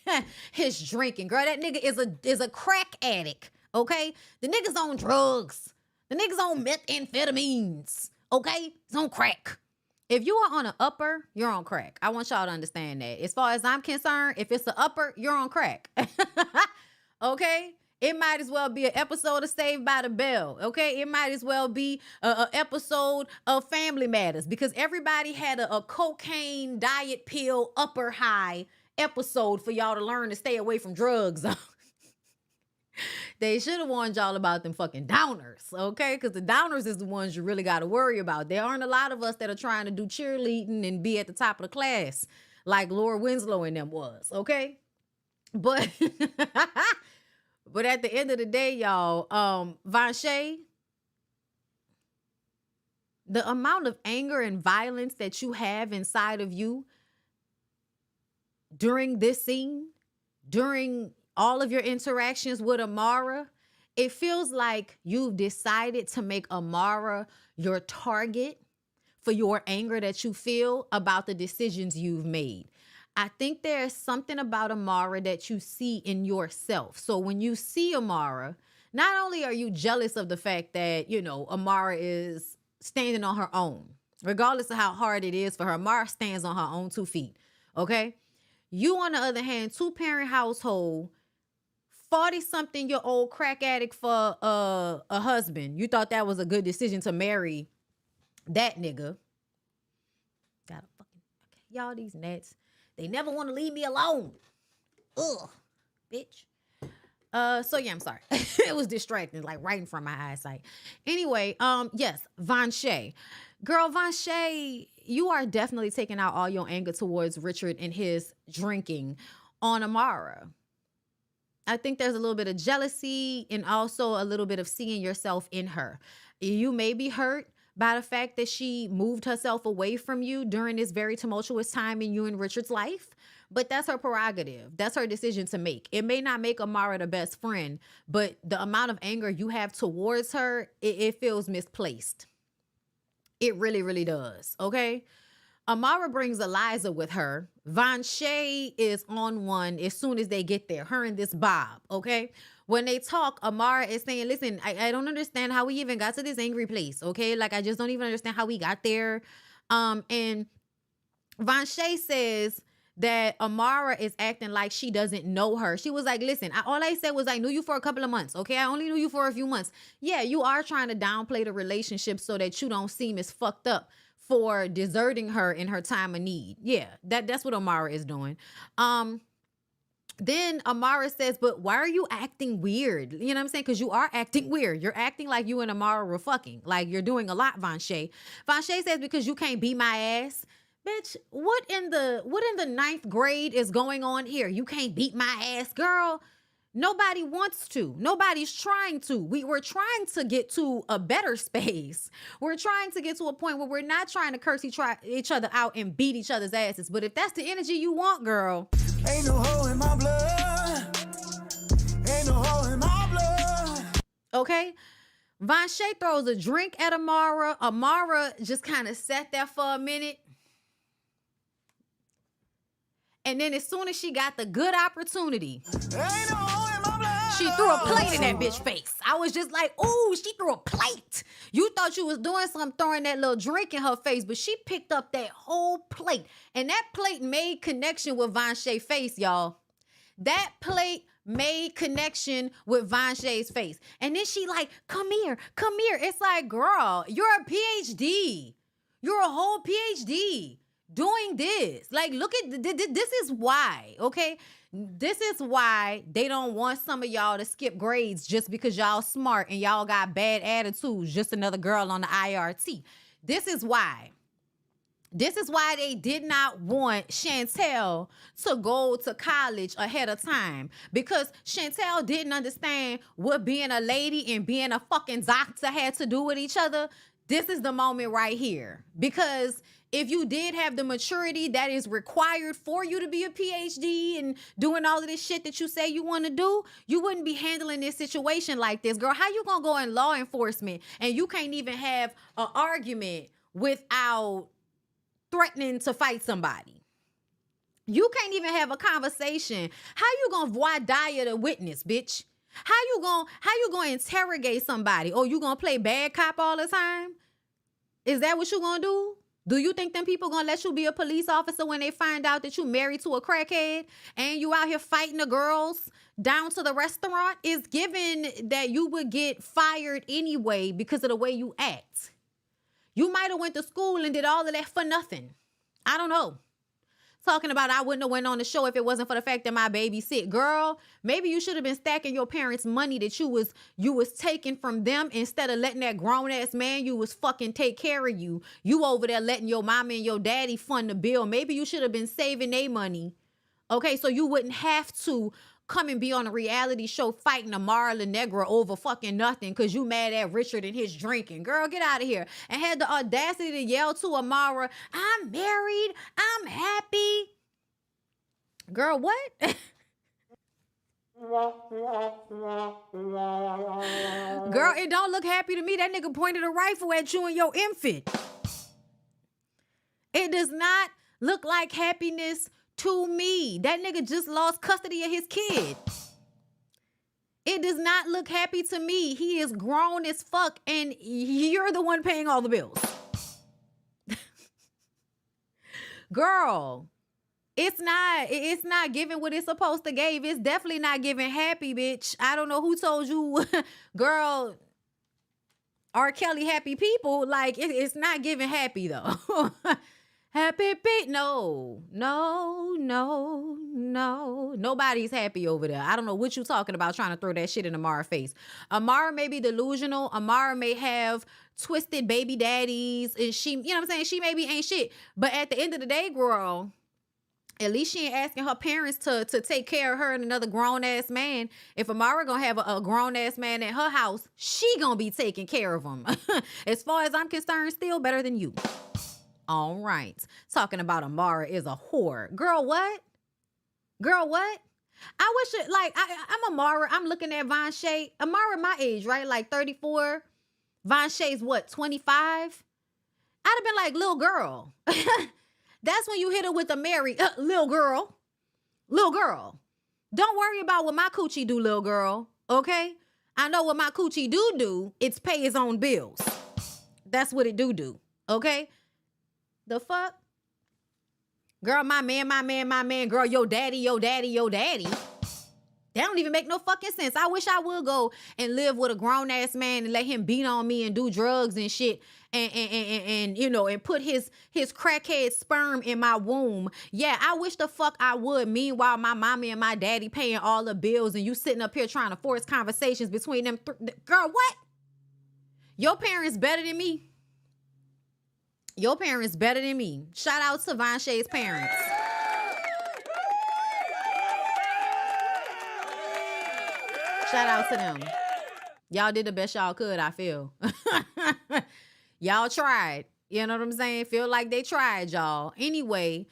His drinking. Girl, that nigga is a crack addict, okay? The nigga's on drugs. The nigga's on methamphetamines, okay? He's on crack. If you are on an upper, you're on crack. I want y'all to understand that. As far as I'm concerned, if it's an upper, you're on crack. Okay? It might as well be an episode of Saved by the Bell. Okay? It might as well be an episode of Family Matters because everybody had a cocaine diet pill upper high episode for y'all to learn to stay away from drugs. They should have warned y'all about them fucking downers, okay? Because the downers is the ones you really got to worry about. There aren't a lot of us that are trying to do cheerleading and be at the top of the class like Laura Winslow and them was, okay? But But at the end of the day, y'all, Vonshae, the amount of anger and violence that you have inside of you during this scene, during all of your interactions with Amara, it feels like you've decided to make Amara your target for your anger that you feel about the decisions you've made. I think there's something about Amara that you see in yourself. So when you see Amara, not only are you jealous of the fact that, you know, Amara is standing on her own, regardless of how hard it is for her, Amara stands on her own 2 feet, okay? You, on the other hand, 2-parent household, 40-something-year-old crack addict for a husband. You thought that was a good decision to marry that nigga. Got a fucking, okay, y'all, these nets. They never want to leave me alone. Ugh, bitch. So yeah, I'm sorry. It was distracting, like right in front of my eyesight. Anyway, yes, Vonshae. Girl, Vonshae, you are definitely taking out all your anger towards Richard and his drinking on Amara. I think there's a little bit of jealousy and also a little bit of seeing yourself in her. You may be hurt by the fact that she moved herself away from you during this very tumultuous time in you and Richard's life, but that's her prerogative. That's her decision to make. It may not make Amara the best friend, but the amount of anger you have towards her, it feels misplaced. It really, really does, okay? Amara brings Eliza with her. Vonshae is on one as soon as they get there, her and this Bob, okay? When they talk, Amara is saying, listen, I don't understand how we even got to this angry place, okay? Like, I just don't even understand how we got there. And Vonshae says that Amara is acting like she doesn't know her. She was like, listen, all I said was I knew you for a couple of months, okay? I only knew you for a few months. Yeah, you are trying to downplay the relationship so that you don't seem as fucked up for deserting her in her time of need. Yeah, that's what Amara is doing. Then Amara says, but why are you acting weird? You know what I'm saying? Because you are acting weird. You're acting like you and Amara were fucking. Like, you're doing a lot, Vonshae. Vonshae says, because you can't beat my ass. Bitch, what in the 9th grade is going on here? You can't beat my ass, girl. Nobody wants to. Nobody's trying to. We're trying to get to a better space. We're trying to get to a point where we're not trying to curse each other out and beat each other's asses. But if that's the energy you want, girl. Ain't no hole in my blood. Ain't no hole in my blood. Okay? Vonshae throws a drink at Amara. Amara just kind of sat there for a minute. And then as soon as she got the good opportunity, Ain't no hole in my blood. she threw a plate in that bitch face. I was just like, ooh, she threw a plate. You thought you was doing something throwing that little drink in her face, but she picked up that whole plate. And that plate made connection with Vonshae's face, y'all. That plate made connection with Vonshae's face. And then she like, come here, come here. It's like, girl, you're a PhD. You're a whole PhD doing this. Like, look at, this is why, okay? This is why they don't want some of y'all to skip grades just because y'all smart and y'all got bad attitudes, just another girl on the IRT. This is why. This is why they did not want Chantel to go to college ahead of time, because Chantel didn't understand what being a lady and being a fucking doctor had to do with each other. This is the moment right here, because if you did have the maturity that is required for you to be a PhD and doing all of this shit that you say you want to do, you wouldn't be handling this situation like this. Girl, how you gonna go in law enforcement and you can't even have an argument without threatening to fight somebody? You can't even have a conversation. How you gonna voir dire the witness, bitch? How you gonna interrogate somebody? Or you gonna play bad cop all the time? Is that what you gonna do? Do you think them people gonna let you be a police officer when they find out that you married to a crackhead and you out here fighting the girls down to the restaurant? It's given that you would get fired anyway because of the way you act. You might have went to school and did all of that for nothing. I don't know. Talking about I wouldn't have went on the show if it wasn't for the fact that my baby's sick. Girl, maybe you should have been stacking your parents' money that you was taking from them instead of letting that grown-ass man you was fucking take care of you. You over there letting your mama and your daddy fund the bill. Maybe you should have been saving their money. Okay, so you wouldn't have to come and be on a reality show fighting Amara Negra over fucking nothing because you mad at Richard and his drinking. Girl, get out of here. And had the audacity to yell to Amara, I'm married, I'm happy. Girl, what? Girl, it don't look happy to me. That nigga pointed a rifle at you and your infant. It does not look like happiness to me. That nigga just lost custody of his kid. It does not look happy to me. He is grown as fuck and you're the one paying all the bills. Girl, it's not giving what it's supposed to give. It's definitely not giving happy, bitch. I don't know who told you, girl, R. Kelly happy people. Like, it's not giving happy, though. Happy beat. No. Nobody's happy over there. I don't know what you talking about trying to throw that shit in Amara's face. Amara may be delusional. Amara may have twisted baby daddies. And she, you know what I'm saying? She maybe ain't shit. But at the end of the day, girl, at least she ain't asking her parents to take care of her and another grown-ass man. If Amara gonna have a grown-ass man at her house, she gonna be taking care of him. As far as I'm concerned, still better than you. All right. Talking about Amara is a whore. Girl, what? Girl, what? I wish it, like, I'm Amara. I'm looking at Vonshae. Amara my age, right? Like 34. Vonshae's what, 25? I'd have been like, little girl. That's when you hit her with a Mary. Little girl. Little girl. Don't worry about what my coochie do, little girl. Okay? I know what my coochie do. It's pay his own bills. That's what it do. Okay? The fuck? Girl, my man. Girl, yo daddy. That don't even make no fucking sense. I wish I would go and live with a grown-ass man and let him beat on me and do drugs and shit and you know, and put his crackhead sperm in my womb. Yeah, I wish the fuck I would. Meanwhile, my mommy and my daddy paying all the bills and you sitting up here trying to force conversations between them. Girl, what? Your parents better than me. Your parents better than me. Shout out to Vonshae's parents. Shout out to them. Y'all did the best y'all could, I feel. Y'all tried. You know what I'm saying? Feel like they tried, y'all. Anyway,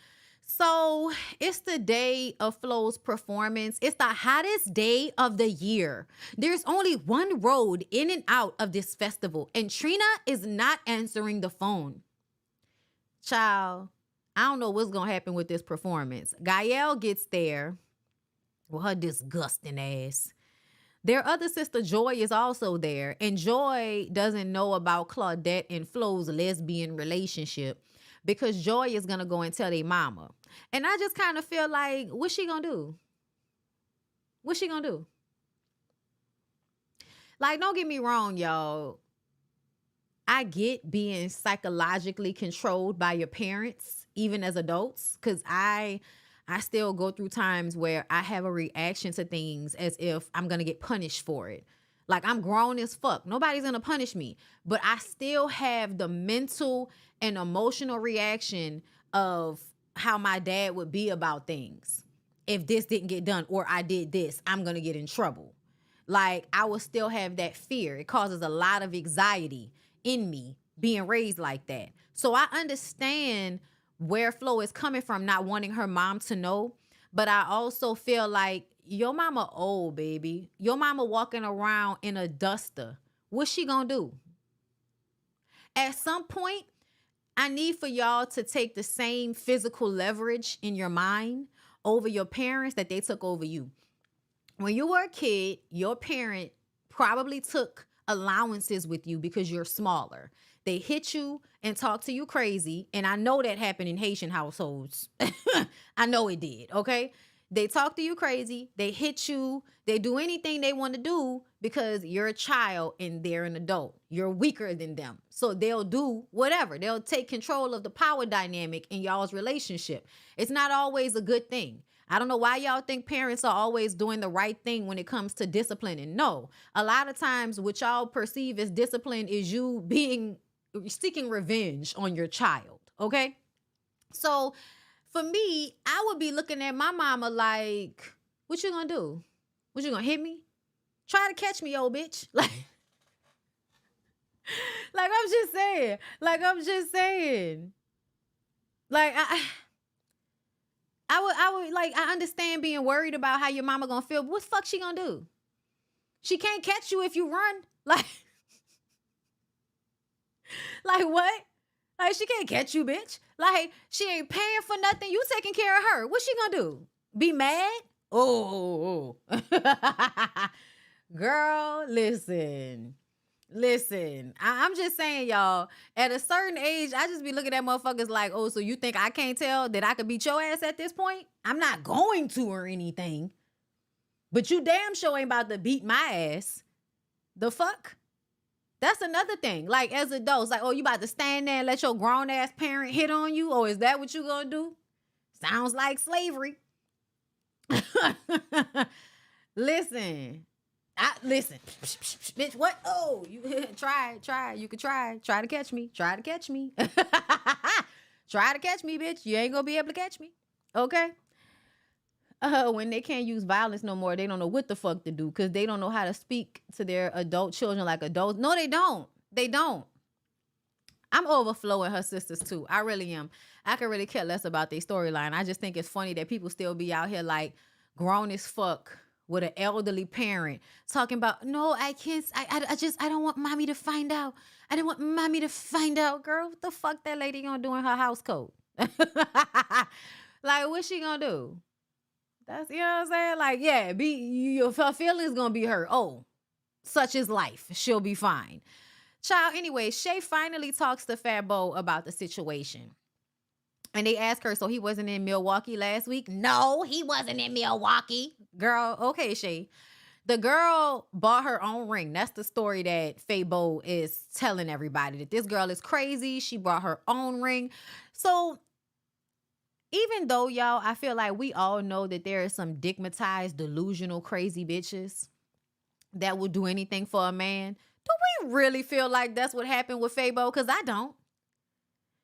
so it's the day of Flo's performance. It's the hottest day of the year. There's only one road in and out of this festival, and Trina is not answering the phone. Child, I don't know what's going to happen with this performance. Gael gets there with her disgusting ass. Their other sister, Joy, is also there. And Joy doesn't know about Claudette and Flo's lesbian relationship because Joy is going to go and tell their mama. And I just kind of feel like, what's she going to do? What's she going to do? Like, don't get me wrong, y'all. I get being psychologically controlled by your parents, even as adults, because I still go through times where I have a reaction to things as if I'm going to get punished for it. Like, I'm grown as fuck. Nobody's going to punish me. But I still have the mental and emotional reaction of how my dad would be about things. If this didn't get done or I did this, I'm going to get in trouble. Like, I will still have that fear. It causes a lot of anxiety in me being raised like that. So I understand where Flo is coming from, not wanting her mom to know. But I also feel like your mama old, baby. Your mama walking around in a duster. What's she gonna do? At some point, I need for y'all to take the same physical leverage in your mind over your parents that they took over you. When you were a kid, your parent probably took allowances with you because you're smaller. They hit you and talk to you crazy. And I know that happened in Haitian households. I know it did, okay? They talk to you crazy. They hit you. They do anything they want to do because you're a child and they're an adult. You're weaker than them. So they'll do whatever. They'll take control of the power dynamic in y'all's relationship. It's not always a good thing. I don't know why y'all think parents are always doing the right thing when it comes to disciplining. No, a lot of times what y'all perceive as discipline is you seeking revenge on your child, okay? So for me, I would be looking at my mama like, What you gonna do? What you gonna hit me? Try to catch me, old bitch. Like I'm just saying. Like I would like I understand being worried about how your mama gonna feel. But what the fuck she gonna do? She can't catch you if you run. Like what? Like she can't catch you, bitch. Like she ain't paying for nothing. You taking care of her. What she gonna do? Be mad? Oh. Girl, listen. I'm just saying, y'all, at a certain age, I just be looking at motherfuckers like, oh, so you think I can't tell that I could beat your ass at this point? I'm not going to or anything. But you damn sure ain't about to beat my ass. The fuck? That's another thing. Like, as adults, like, oh, you about to stand there and let your grown-ass parent hit on you? Oh, is that what you gonna do? Sounds like slavery. Listen. Listen, bitch, what? Oh, you try. You could try to catch me. Try to catch me, bitch. You ain't gonna be able to catch me. Okay. When they can't use violence no more, they don't know what the fuck to do because they don't know how to speak to their adult children like adults. No, they don't. I'm overflowing her sisters too. I really am. I could really care less about their storyline. I just think it's funny that people still be out here like grown as fuck with an elderly parent talking about, no, I can't, I don't want mommy to find out. I didn't want mommy to find out. Girl, what the fuck that lady gonna do in her house coat? Like, what's she gonna do? That's, you know what I'm saying? Like, yeah, her feelings gonna be hurt. Oh, such is life. She'll be fine. Child, anyway, Shay finally talks to Fabo about the situation. And they ask her, so he wasn't in Milwaukee last week? No, he wasn't in Milwaukee. Girl, okay, Shay. The girl bought her own ring. That's the story that Fabo is telling everybody, that this girl is crazy. She brought her own ring. So even though, y'all, I feel like we all know that there are some digmatized, delusional, crazy bitches that will do anything for a man, do we really feel like that's what happened with Fabo? Because I don't.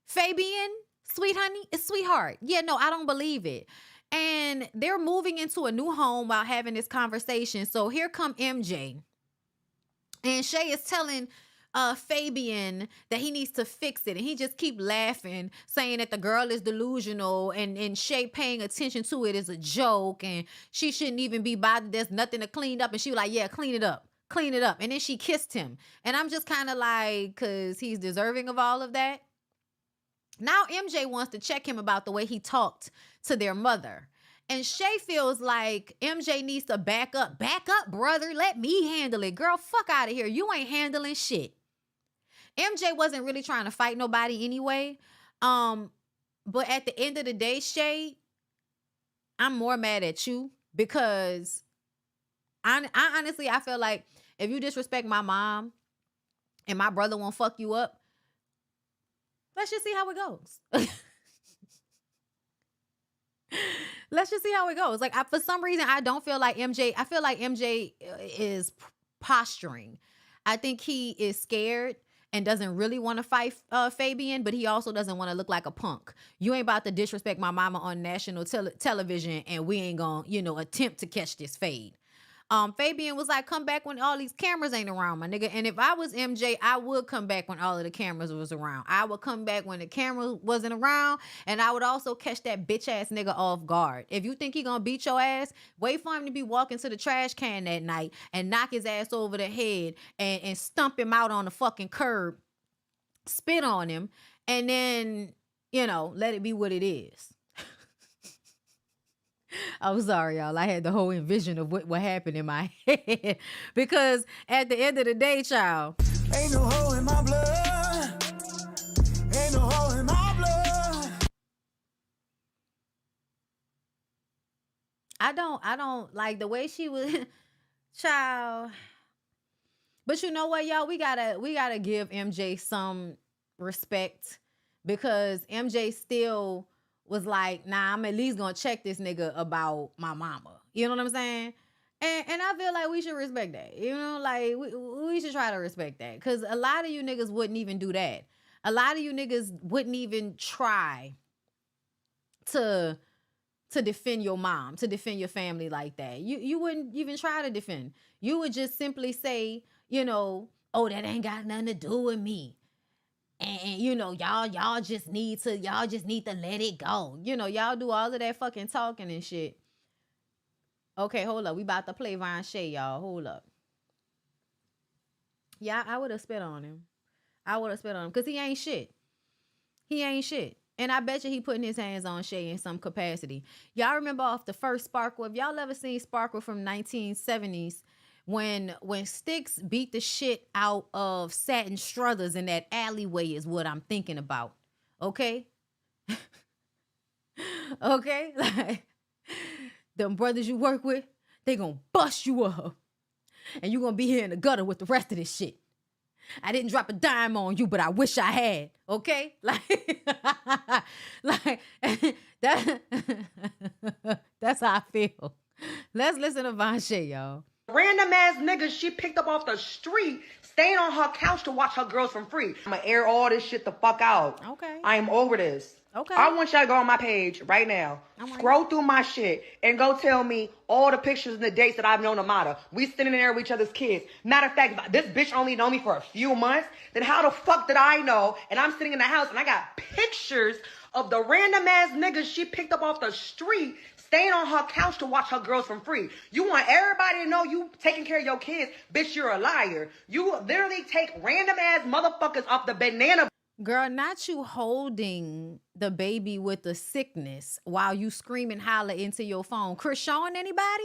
Fabian, sweetheart. Yeah, no, I don't believe it. And they're moving into a new home while having this conversation. So here come MJ. And Shay is telling Fabian that he needs to fix it. And he just keep laughing, saying that the girl is delusional and Shay paying attention to it is a joke. And she shouldn't even be bothered. There's nothing to clean up. And she was like, yeah, clean it up. And then she kissed him. And I'm just kind of like, because he's deserving of all of that. Now MJ wants to check him about the way he talked to their mother. And Shay feels like MJ needs to back up. Back up, brother. Let me handle it. Girl, fuck out of here. You ain't handling shit. MJ wasn't really trying to fight nobody anyway. But at the end of the day, Shay, I'm more mad at you because I honestly, I feel like if you disrespect my mom and my brother won't fuck you up, let's just see how it goes. Let's just see how it goes. Like, for some reason, I don't feel like MJ. I feel like MJ is posturing. I think he is scared and doesn't really want to fight Fabian, but he also doesn't want to look like a punk. You ain't about to disrespect my mama on national television, and we ain't gonna, attempt to catch this fade. Fabian was like, come back when all these cameras ain't around, my nigga. And if I was MJ, I would come back when all of the cameras was around. I would come back when the camera wasn't around. And I would also catch that bitch ass nigga off guard. If you think he gonna beat your ass, wait for him to be walking to the trash can that night and knock his ass over the head and stump him out on the fucking curb, spit on him, and then, let it be what it is. I'm sorry, y'all. I had the whole envision of what happened in my head. Because at the end of the day, child, ain't no hole in my blood. Ain't no hole in my blood. I don't like the way she was, child. But you know what, y'all? We gotta give MJ some respect because MJ still was like, nah, I'm at least gonna check this nigga about my mama. You know what I'm saying? And I feel like we should respect that. Like we should try to respect that. Because a lot of you niggas wouldn't even do that. A lot of you niggas wouldn't even try to to defend your mom, to defend your family like that. You wouldn't even try to defend. You would just simply say, you know, oh, that ain't got nothing to do with me. And you know, y'all just need to let it go. You know, y'all do all of that fucking talking and shit. Okay, hold up. We about to play Vonshae, y'all. Hold up. Yeah, I would have spit on him. Because he ain't shit. And I bet you he putting his hands on Shay in some capacity. Y'all remember off the first Sparkle? If y'all ever seen Sparkle from 1970s, when Styx beat the shit out of Satin Struthers in that alleyway is what I'm thinking about. Okay? Okay? Like, them brothers you work with, they gonna bust you up. And you gonna be here in the gutter with the rest of this shit. I didn't drop a dime on you, but I wish I had. Okay? Like, like that, that's how I feel. Let's listen to Vonshae, y'all. Random ass niggas she picked up off the street, staying on her couch to watch her girls from free. I'ma air all this shit the fuck out. Okay. I am over this. Okay. I want y'all to go on my page right now. Scroll through my shit and go tell me all the pictures and the dates that I've known Amara. We standing there with each other's kids. Matter of fact, if this bitch only known me for a few months, then how the fuck did I know? And I'm sitting in the house and I got pictures of the random ass niggas she picked up off the street, staying on her couch to watch her girls from free. You want everybody to know you taking care of your kids. Bitch, you're a liar. You literally take random ass motherfuckers off the banana. Girl, not you holding the baby with the sickness while you scream and holler into your phone. Krishan, anybody?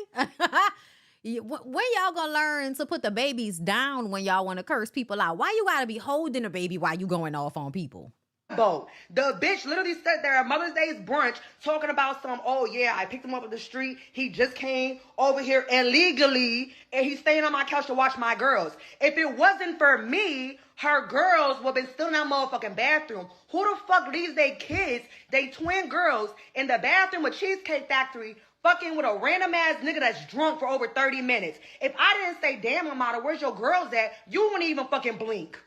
When y'all gonna learn to put the babies down when y'all want to curse people out? Why you gotta be holding a baby while you going off on people? Boat. The bitch literally sat there at Mother's Day's brunch talking about some, oh yeah, I picked him up at the street. He just came over here illegally and he's staying on my couch to watch my girls. If it wasn't for me, her girls would have been still in that motherfucking bathroom. Who the fuck leaves their kids, they twin girls, in the bathroom with Cheesecake Factory fucking with a random ass nigga that's drunk for over 30 minutes? If I didn't say, damn, Amara, where's your girls at? You wouldn't even fucking blink.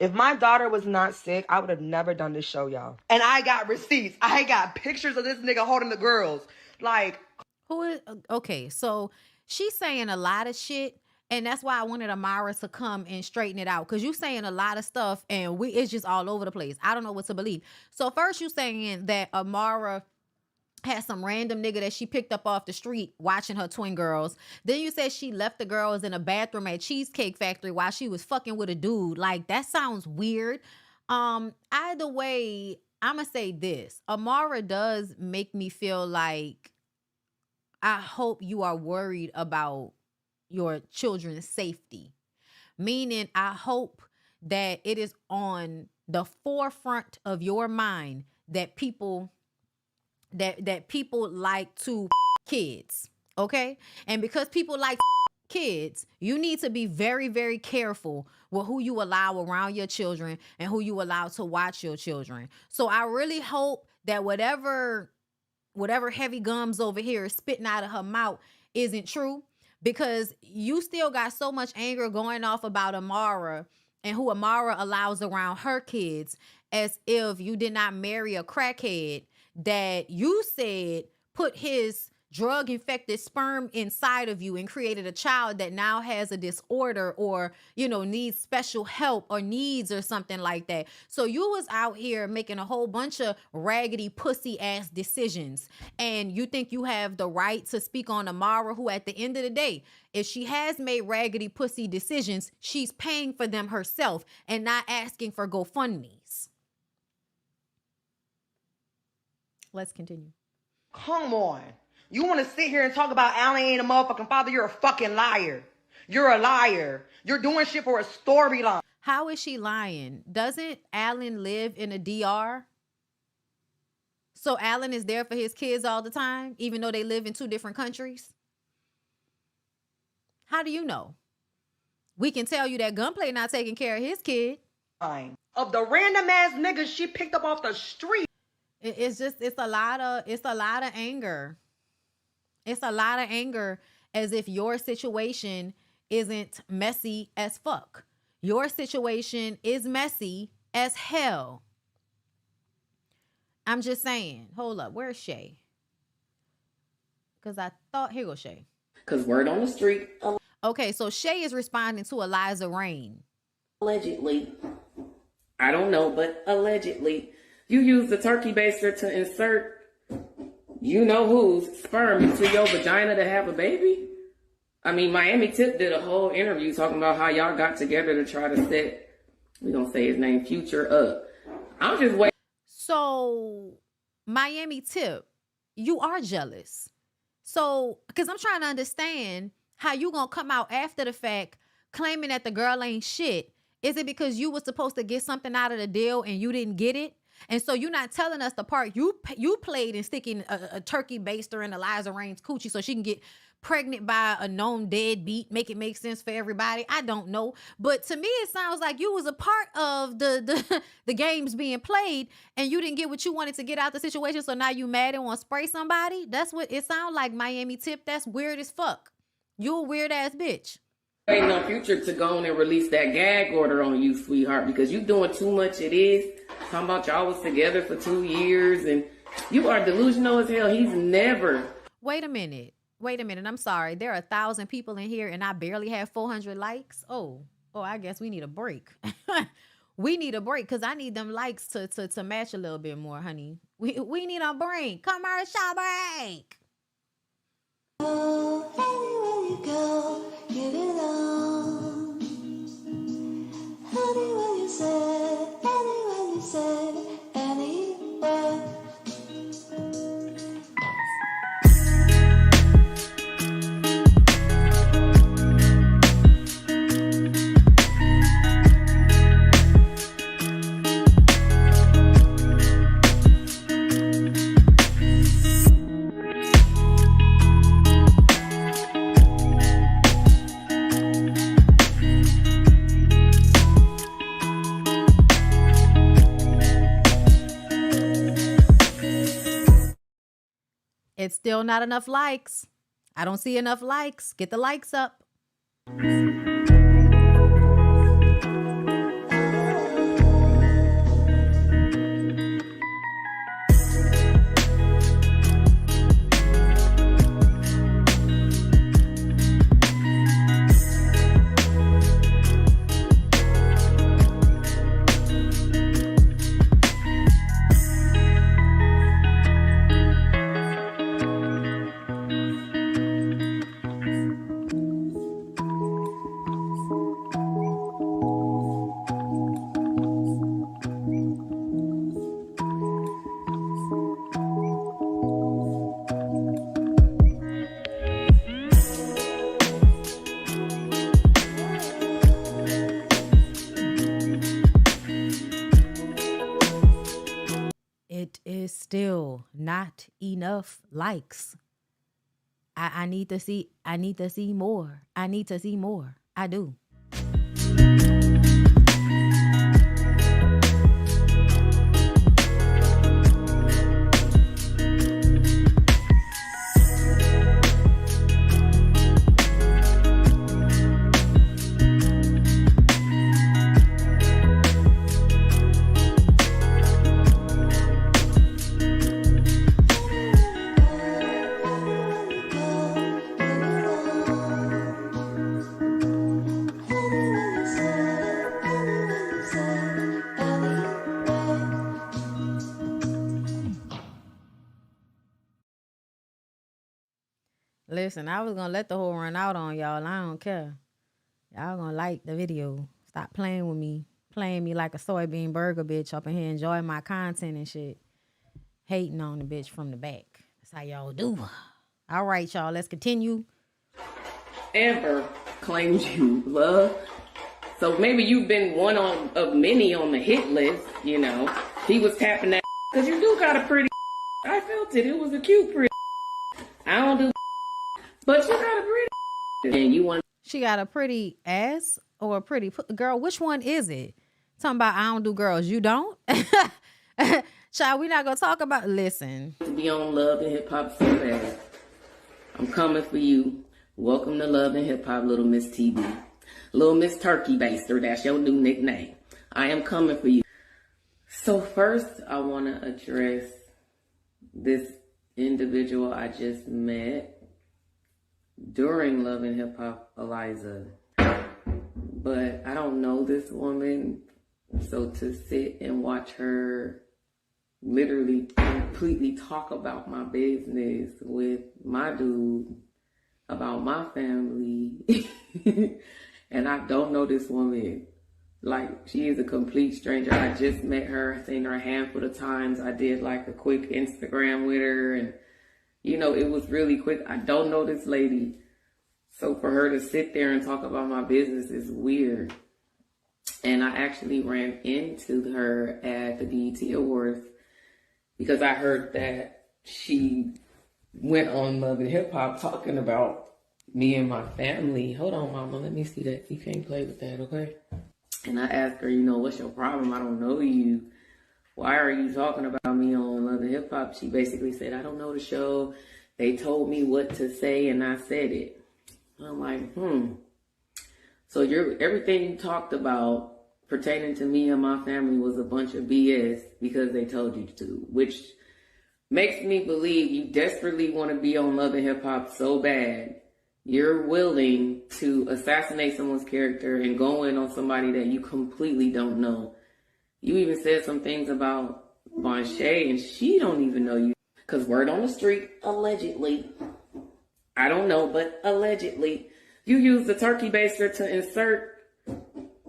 If my daughter was not sick, I would have never done this show, y'all. And I got receipts. I got pictures of this nigga holding the girls. Like, who is okay? So she's saying a lot of shit, and that's why I wanted Amara to come and straighten it out, because you saying a lot of stuff, and it's just all over the place. I don't know what to believe. So first, you saying that Amara had some random nigga that she picked up off the street watching her twin girls. Then you said she left the girls in a bathroom at Cheesecake Factory while she was fucking with a dude. Like, that sounds weird. Either way, I'ma say this. Amara does make me feel like I hope you are worried about your children's safety. Meaning, I hope that it is on the forefront of your mind that people like to kids, okay? And because people like kids, you need to be very, very careful with who you allow around your children and who you allow to watch your children. So I really hope that whatever heavy gums over here is spitting out of her mouth isn't true, because you still got so much anger going off about Amara and who Amara allows around her kids, as if you did not marry a crackhead that you said put his drug-infected sperm inside of you and created a child that now has a disorder or, you know, needs special help or needs or something like that. So you was out here making a whole bunch of raggedy pussy-ass decisions, and you think you have the right to speak on Amara, who at the end of the day, if she has made raggedy pussy decisions, she's paying for them herself and not asking for GoFundMes. Let's continue. come on. You want to sit here and talk about Alan ain't a motherfucking father? You're a fucking liar. You're a liar. You're doing shit for a storyline. How is she lying? Doesn't Alan live in a DR? So Alan is there for his kids all the time, even though they live in two different countries? How do you know? We can tell you that Gunplay not taking care of his kid. Of the random ass niggas she picked up off the street. It's a lot of anger. It's a lot of anger, as if your situation isn't messy as fuck. Your situation is messy as hell. I'm just saying. Hold up. Where's Shay? Because I thought, here goes Shay. Because word on the street, Okay, so Shay is responding to Eliza Rain. allegedly, I don't know, but allegedly, you use the turkey baster to insert you know whose sperm into your vagina to have a baby? I mean, Miami Tip did a whole interview talking about how y'all got together to try to set, we don't say his name, Future up. I'm just waiting. So, Miami Tip, you are jealous. So, because I'm trying to understand how you gonna come out after the fact claiming that the girl ain't shit. Is it because you was supposed to get something out of the deal and you didn't get it? And so you're not telling us the part you played in sticking a turkey baster in Eliza Rain's coochie so she can get pregnant by a known deadbeat, make it make sense for everybody. I don't know. But to me, it sounds like you was a part of the games being played and you didn't get what you wanted to get out the situation. So now you mad and want to spray somebody. That's what it sounds like, Miami Tip. That's weird as fuck. You a weird ass bitch. Waiting on Future to go on and release that gag order on you, sweetheart, because you doing too much. It is. Talking about y'all was together for 2 years and you are delusional as hell. He's never. Wait a minute. I'm sorry. There are 1,000 people in here and I barely have 400 likes. Oh, I guess we need a break. We need a break because I need them likes to match a little bit more, honey. We need a break. Commercial break. Oh, anywhere you go, get it on. Anywhere you said, anywhere. It's still not enough likes. I don't see enough likes. Get the likes up. It is still not enough likes. I need to see more. I need to see more. I do. Listen, I was going to let the whole run out on y'all. I don't care. Y'all going to like the video. Stop playing with me. Playing me like a soybean burger bitch up in here enjoying my content and shit. Hating on the bitch from the back. That's how y'all do. All right, y'all. Let's continue. Ever claimed you love. So maybe you've been one of many on the hit list, you know. He was tapping that because you do got a pretty. I felt it. It was a cute pretty. I don't do. But you got a pretty and you want. She got a pretty ass or a pretty girl. Which one is it? Talking about I don't do girls. You don't? Child, we not gonna talk about. Listen. To be on Love and Hip Hop so bad. I'm coming for you. Welcome to Love and Hip Hop, Little Miss TV. Little Miss Turkey Baster. That's your new nickname. I am coming for you. So first, I want to address this individual I just met. during Love and Hip Hop Eliza. But I don't know this woman, so to sit and watch her literally completely talk about my business with my dude, about my family, and I don't know this woman. Like, she is a complete stranger. I just met her. I've seen her a handful of times. I did like a quick Instagram with her, and you know, it was really quick. I don't know this lady. So for her to sit there and talk about my business is weird. And I actually ran into her at the BET Awards because I heard that she went on Love and Hip Hop talking about me and my family. Hold on, mama, let me see that. You can't play with that, okay? And I asked her, you know, what's your problem? I don't know you. Why are you talking about me on Love and Hip Hop? She basically said, I don't know the show. They told me what to say and I said it. I'm like, So everything you talked about pertaining to me and my family was a bunch of BS because they told you to, which makes me believe you desperately want to be on Love and Hip Hop so bad. You're willing to assassinate someone's character and go in on somebody that you completely don't know. You even said some things about Vonshae, and she don't even know you. Because word on the street, allegedly, I don't know, but allegedly, you used the turkey baster to insert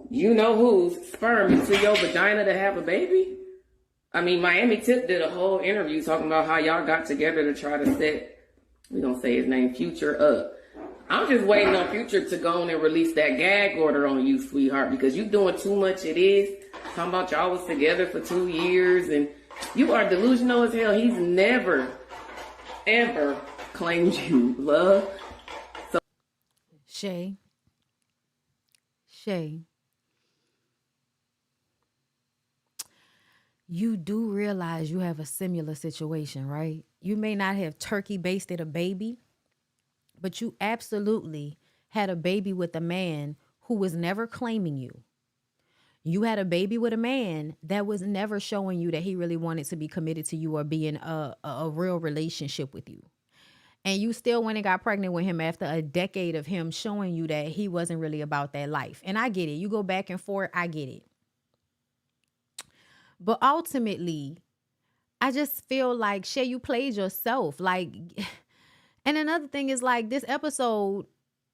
you know whose sperm into your vagina to have a baby? I mean, Miami Tip did a whole interview talking about how y'all got together to try to set, we gonna say his name, Future up. I'm just waiting on Future to go on and release that gag order on you, sweetheart, because you doing too much it is. Talking about y'all was together for 2 years, and you are delusional as hell. He's never, ever claimed you, love. So Shay, you do realize you have a similar situation, right? You may not have turkey basted a baby, but you absolutely had a baby with a man who was never claiming you. You had a baby with a man that was never showing you that he really wanted to be committed to you or be in a real relationship with you. And you still went and got pregnant with him after a decade of him showing you that he wasn't really about that life. And I get it. You go back and forth. I get it. But ultimately, I just feel like, Shay, you played yourself. Like, and another thing is like this episode,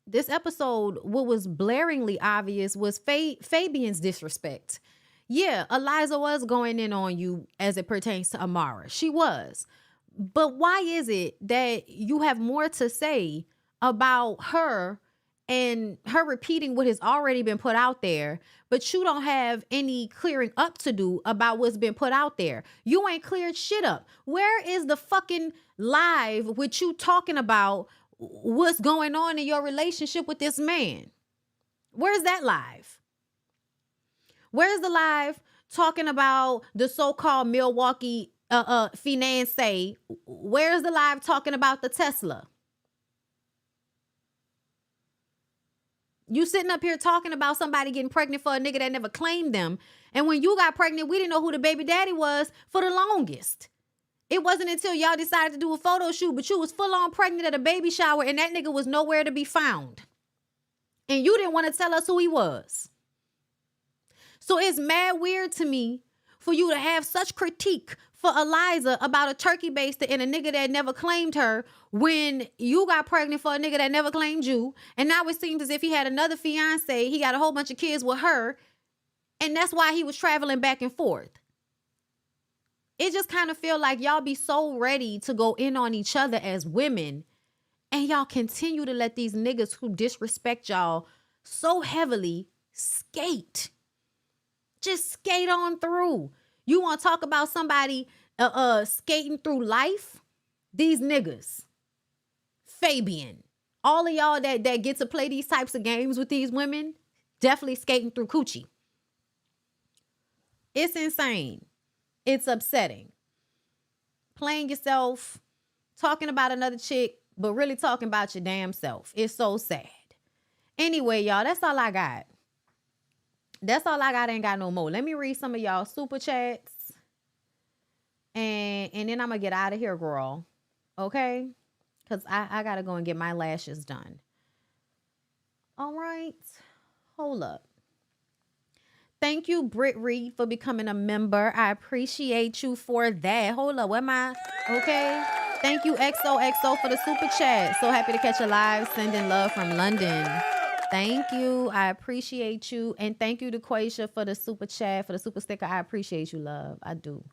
what was blaringly obvious was Fabian's disrespect. Yeah, Eliza was going in on you as it pertains to Amara. She was. But why is it that you have more to say about her and her repeating what has already been put out there, but you don't have any clearing up to do about what's been put out there? You ain't cleared shit up. Where is the fucking live with you talking about what's going on in your relationship with this man? Where's that live? Where's the live talking about the so-called Milwaukee fiancé? Where's the live talking about the Tesla? You sitting up here talking about somebody getting pregnant for a nigga that never claimed them. And when you got pregnant, we didn't know who the baby daddy was for the longest. It wasn't until y'all decided to do a photo shoot, but you was full on pregnant at a baby shower and that nigga was nowhere to be found. And you didn't want to tell us who he was. So it's mad weird to me for you to have such critique for Eliza about a turkey baster and a nigga that never claimed her when you got pregnant for a nigga that never claimed you. And now it seems as if he had another fiance. He got a whole bunch of kids with her. And that's why he was traveling back and forth. It just kind of feel like y'all be so ready to go in on each other as women. And y'all continue to let these niggas who disrespect y'all so heavily skate. Just skate on through. You want to talk about somebody skating through life? These niggas. Fabian. All of y'all that get to play these types of games with these women, definitely skating through coochie. It's insane. It's upsetting. Playing yourself, talking about another chick, but really talking about your damn self. It's so sad. Anyway, y'all, that's all I got. That's all I got. Ain't got no more. Let me read some of y'all super chats. And then I'm going to get out of here, girl. Okay? because I got to go and get my lashes done. All right. Hold up. Thank you, Britt Reed, for becoming a member. I appreciate you for that. Hold up. Where am I? Okay. Thank you, XOXO, for the super chat. So happy to catch you live. Sending love from London. Thank you. I appreciate you. And thank you to Quasia for the super chat, for the super sticker. I appreciate you, love. I do.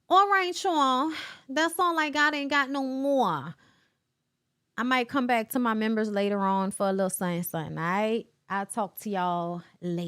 All right, Sean. That's all I got. Ain't got no more. I might come back to my members later on for a little something, all right? I'll talk to y'all later.